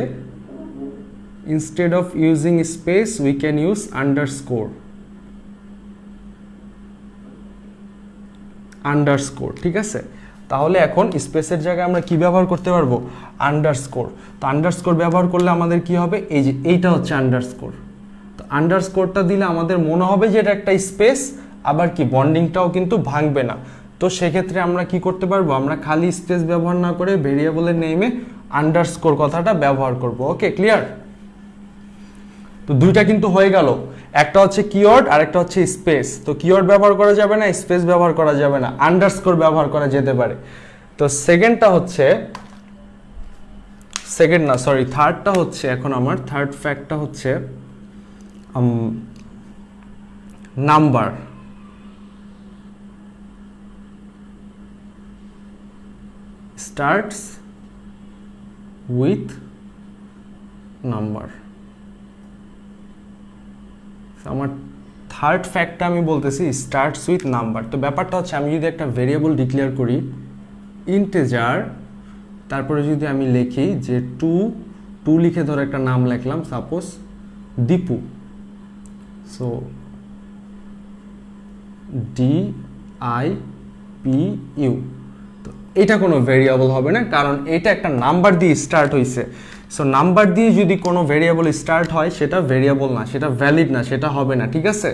instead of using space we can use underscore. Underscore, ঠিক আছে। তাহলে এখন স্পেসের জায়গায় আমরা কি ব্যবহার করতে পারবো? আন্ডারস্কোর। তো আন্ডারস্কোর ব্যবহার করলে আমাদের কি হবে? এই যে এইটা হচ্ছে আন্ডারস্কোর। তো আন্ডারস্কোরটা দিলে আমাদের মনে হবে যে এটা একটা স্পেস, আবার কি বন্ডিংটাও কিন্তু ভাঙবে না। তো সেক্ষেত্রে আমরা কি করতে পারবো? আমরা খালি স্পেস ব্যবহার না করে ভেরিয়েবলের নেমে আন্ডারস্কোর কথাটা ব্যবহার করব। ওকে, ক্লিয়ার? তো দুইটা কিন্তু হয়ে গেল, একটা হচ্ছে কিওয়ার্ড আর একটা হচ্ছে স্পেস। তো কিওয়ার্ড ব্যবহার করা যাবে না, স্পেস ব্যবহার করা যাবে না, আন্ডারস্কোর ব্যবহার করা যেতে পারে। তো সেকেন্ডটা হচ্ছে, সেকেন্ড না সরি থার্ডটা হচ্ছে, এখন আমার থার্ড ফ্যাক্টটা হচ্ছে নাম্বার। Starts with number. আমার থার্ড ফ্যাক্টটা আমি বলতেছি স্টার্টস উইথ নাম্বার। তো ব্যাপারটা হচ্ছে, আমি যদি একটা ভেরিয়েবল ডিক্লেয়ার করি ইন্টিজার, তারপরে যদি আমি লিখি যে টু লিখে ধরে একটা নাম লিখলাম, সাপোজ দীপু। সো DIPU, তো এটা কোনো ভেরিয়েবল হবে না, কারণ এটা একটা নাম্বার দিয়ে স্টার্ট হয়েছে। সো নাম্বার দিয়ে যদি কোনো ভেরিয়েবল স্টার্ট হয় সেটা ভেরিয়েবল না, সেটা ভ্যালিড না, সেটা হবে না, ঠিক আছে।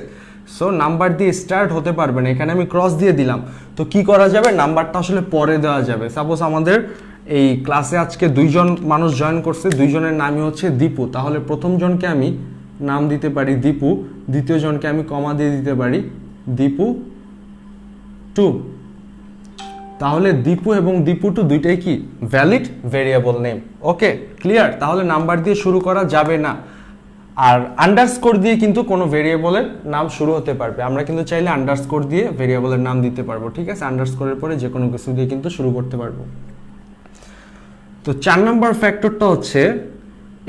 সো নাম্বার দিয়ে স্টার্ট হতে পারবে না। এখানে আমি ক্রস দিয়ে দিলাম। তো কি করা যাবে? নাম্বারটা আসলে পরে দেওয়া যাবে। সাপোজ আমাদের এই ক্লাসে আজকে 2 জন মানুষ জয়েন করছে, 2 জনের নামই হচ্ছে দীপু। তাহলে প্রথম জনকে আমি নাম দিতে পারি দীপু, দ্বিতীয় জনকে আমি কমা দিয়ে দিতে পারি দীপু 2। তাহলে দীপু এবং দীপু 2 দুইটাই কি ভ্যালিড ভেরিয়েবল নেম। ওকে, ক্লিয়ার? তাহলে নাম্বার দিয়ে শুরু করা যাবে না। আর আন্ডারস্কোর দিয়ে কিন্তু কোনো ভেরিয়েবলের নাম শুরু হতে পারবে। আমরা কিন্তু চাইলে আন্ডারস্কোর দিয়ে ভেরিয়েবলের নাম দিতে পারবো, ঠিক আছে। আন্ডারস্কোরের পরে যে কোনো কিছু দিয়ে কিন্তু শুরু করতে পারবো। তো 4 নম্বর ফ্যাক্টরটা হচ্ছে,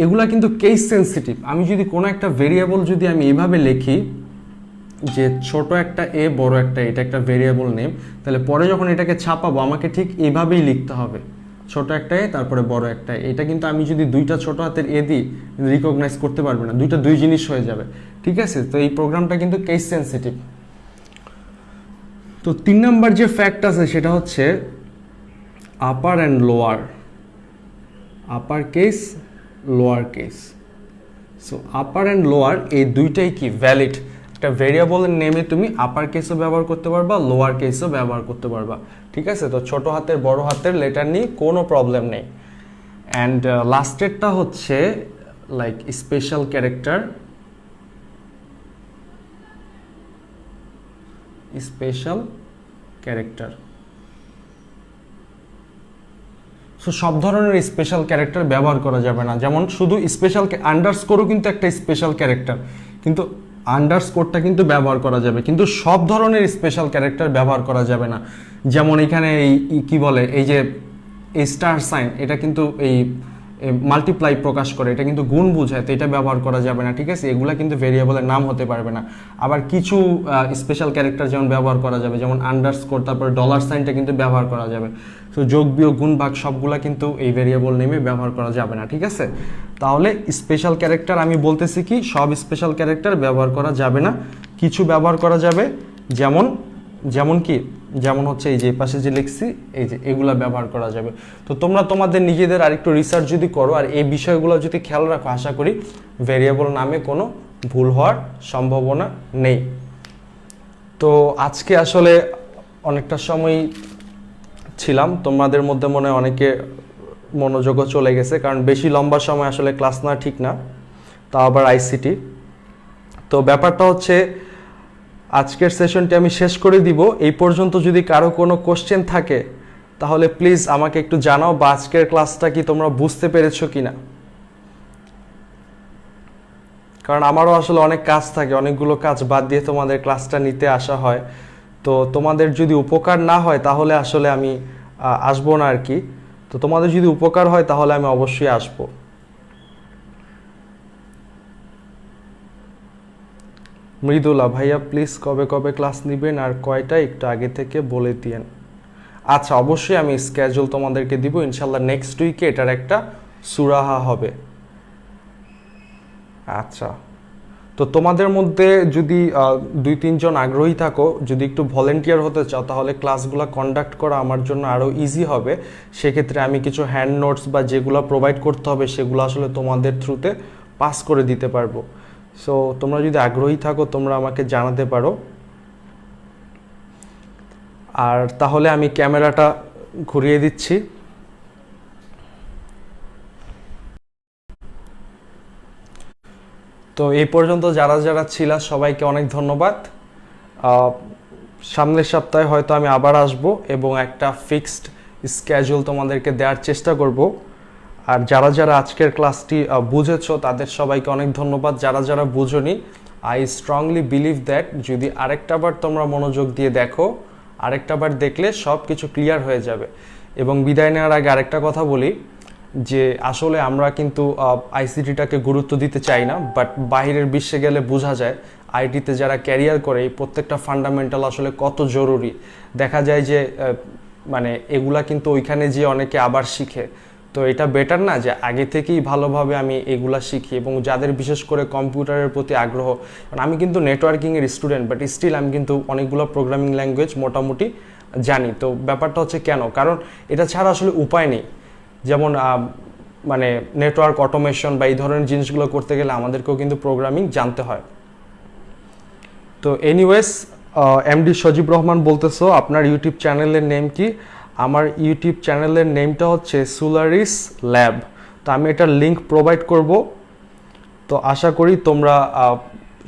এগুলা কিন্তু কেস সেন্সিটিভ। আমি যদি কোনো একটা ভেরিয়েবল যদি আমি এইভাবে লিখি যে ছোট একটা এ বড় একটা, এটা একটা ভেরিয়েবল নেম, তাহলে পরে যখন এটাকে ছাপাবো আমাকে ঠিক এইভাবেই লিখতে হবে, ছোট একটা এ তারপরে বড় একটা এ। এটা কিন্তু আমি যদি দুইটা ছোট হাতের এ দিই রিকগনাইজ করতে পারবে না, দুইটা দুই জিনিস হয়ে যাবে, ঠিক আছে। তো এই প্রোগ্রামটা কিন্তু কেস সেন্সিটিভ। তো 3 নম্বর যে ফ্যাক্ট আছে সেটা হচ্ছে upper and lower, upper case lower case. So upper and lower এই দুইটাই কি ভ্যালিড। একটা ভেরিয়েবলের নেমে তুমি আপার কেসও ব্যবহার করতে পারবা, লোয়ার কেসও ব্যবহার করতে পারবা, ঠিক আছে। তো ছোট হাতের বড় হাতের লেটার নিয়ে কোনো প্রবলেম নেই। অ্যান্ড লাস্টেরটা হচ্ছে like special character, special character. So সব ধরনের স্পেশাল ক্যারেক্টার ব্যবহার করা যাবে না। যেমন শুধু স্পেশাল আন্ডারস্কোরও কিন্তু একটা স্পেশাল ক্যারেক্টার, কিন্তু আন্ডারস্কোরটা কিন্তু ব্যবহার করা যাবে, কিন্তু সব ধরনের স্পেশাল ক্যারেক্টার ব্যবহার করা যাবে না। যেমন এখানে এই কি বলে, এই যে এই স্টার সাইন, এটা কিন্তু এই মাল্টিপ্লাই প্রকাশ করে, এটা কিন্তু গুণ বোঝায়, তো এটা ব্যবহার করা যাবে না, ঠিক আছে। এগুলা কিন্তু ভেরিয়েবলের নাম হতে পারবে না। আবার কিছু স্পেশাল ক্যারেক্টার যেমন ব্যবহার করা যাবে, যেমন আন্ডারস্কোর, তারপর ডলার সাইনটা কিন্তু ব্যবহার করা যাবে। তো যোগ বিয়োগ গুণ ভাগ সবগুলা কিন্তু এই ভেরিয়েবল নেমে ব্যবহার করা যাবে না, ঠিক আছে। তাহলে স্পেশাল ক্যারেক্টার আমি বলতেছি কি, সব স্পেশাল ক্যারেক্টার ব্যবহার করা যাবে না, কিছু ব্যবহার করা যাবে। যেমন কি, যেমন হচ্ছে এই যে পাশে যে লিখছি, এই যে এগুলা ব্যবহার করা যাবে। তো তোমরা তোমাদের নিজেদের আরেকটু রিসার্চ যদি করো আর এই বিষয়গুলো যদি খেয়াল রাখো, আশা করি ভেরিয়েবল নামে কোনো ভুল হওয়ার সম্ভাবনা নেই। তো আজকে আসলে অনেকটা সময় ছিলাম, তোমাদের মধ্যে মনে হয় অনেকে মনোযোগও চলে গেছে, কারণ বেশি লম্বা সময় আসলে ক্লাস না ঠিক না, তাও আবার আইসিটি। তো ব্যাপারটা হচ্ছে আজকের সেশনটি আমি শেষ করে দিব। এই পর্যন্ত যদি কারো কোনো কোশ্চেন থাকে তাহলে প্লিজ আমাকে একটু জানাও, বা আজকের ক্লাসটা কি তোমরা বুঝতে পেরেছো কিনা। কারণ আমারও আসলে অনেক কাজ থাকে, অনেকগুলো কাজ বাদ দিয়ে তোমাদের ক্লাসটা নিতে আসা হয়। তো তোমাদের যদি উপকার না হয় তাহলে আসলে আমি আসবো না আর কি। তো তোমাদের যদি উপকার হয় তাহলে আমি অবশ্যই আসবো। মৃদুলা ভাইয়া প্লিজ কবে কবে ক্লাস নেবেন আর কয়টা একটু আগে থেকে বলে দিয়েন। আচ্ছা, অবশ্যই আমি স্কেজুল তোমাদেরকে দিব ইনশাল্লাহ। নেক্সট উইকে এটার একটা সুরাহা হবে। আচ্ছা, তো তোমাদের মধ্যে যদি 2-3 জন আগ্রহী থাকো, যদি একটু ভলেন্টিয়ার হতে চাও, তাহলে ক্লাসগুলো কন্ডাক্ট করা আমার জন্য আরও ইজি হবে। সেক্ষেত্রে আমি কিছু হ্যান্ড নোটস বা যেগুলো প্রোভাইড করতে হবে সেগুলো আসলে তোমাদের থ্রুতে পাস করে দিতে পারবো। সো তোমরা যদি আগ্রহী থাকো তোমরা আমাকে জানাতে পারো। আর তাহলে আমি ক্যামেরাটা ঘুরিয়ে দিচ্ছি। তো এই পর্যন্ত যারা যারা ছিল সবাইকে অনেক ধন্যবাদ। সামনের সপ্তাহে হয়তো আমি আবার আসব এবং একটা ফিক্সড স্কেজুল তোমাদেরকে দেওয়ার চেষ্টা করব। আর যারা যারা আজকের ক্লাসটি বুঝেছো তাদের সবাইকে অনেক ধন্যবাদ। যারা যারা বুঝোনি, আই স্ট্রংলি বিলিভ দ্যাট যদি আরেকটা বার তোমরা মনোযোগ দিয়ে দেখো, আরেকটা বার দেখলে সব কিছু ক্লিয়ার হয়ে যাবে। এবং বিদায় নেওয়ার আগে আরেকটা কথা বলি যে আসলে আমরা কিন্তু আইসিটিটাকে গুরুত্ব দিতে চাই না, বাট বাইরের বিশ্বে গেলে বোঝা যায় আইটিতে যারা ক্যারিয়ার করে এই প্রত্যেকটা ফান্ডামেন্টাল আসলে কত জরুরি। দেখা যায় যে মানে এগুলা কিন্তু ওইখানে যে অনেকে আবার শিখে। তো এটা বেটার না যে আগে থেকেই ভালোভাবে আমি এগুলা শিখি। এবং যাদের বিশেষ করে কম্পিউটারের প্রতি আগ্রহ, কারণ আমি কিন্তু নেটওয়ার্কিংয়ের স্টুডেন্ট, বাট স্টিল আমি কিন্তু অনেকগুলো প্রোগ্রামিং ল্যাঙ্গুয়েজ মোটামুটি জানি। তো ব্যাপারটা হচ্ছে কেন, কারণ এটা ছাড়া আসলে উপায় নেই। যেমন মানে নেটওয়ার্ক অটোমেশন বা এই ধরনের জিনিসগুলো করতে গেলে আমাদেরকেও কিন্তু প্রোগ্রামিং জানতে হয়। তো এনিওয়েজ, এমডি সজীব রহমান বলতেছো আপনার ইউটিউব চ্যানেলের নেম কি? আমার ইউটিউব চ্যানেলের নেমটা হচ্ছে সোলারিস ল্যাব। তো আমি এটার লিঙ্ক প্রোভাইড করব। তো আশা করি তোমরা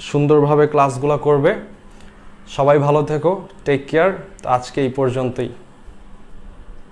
সুন্দরভাবে ক্লাসগুলো করবে। সবাই ভালো থেকো, টেক কেয়ার। তো আজকে এই পর্যন্তই।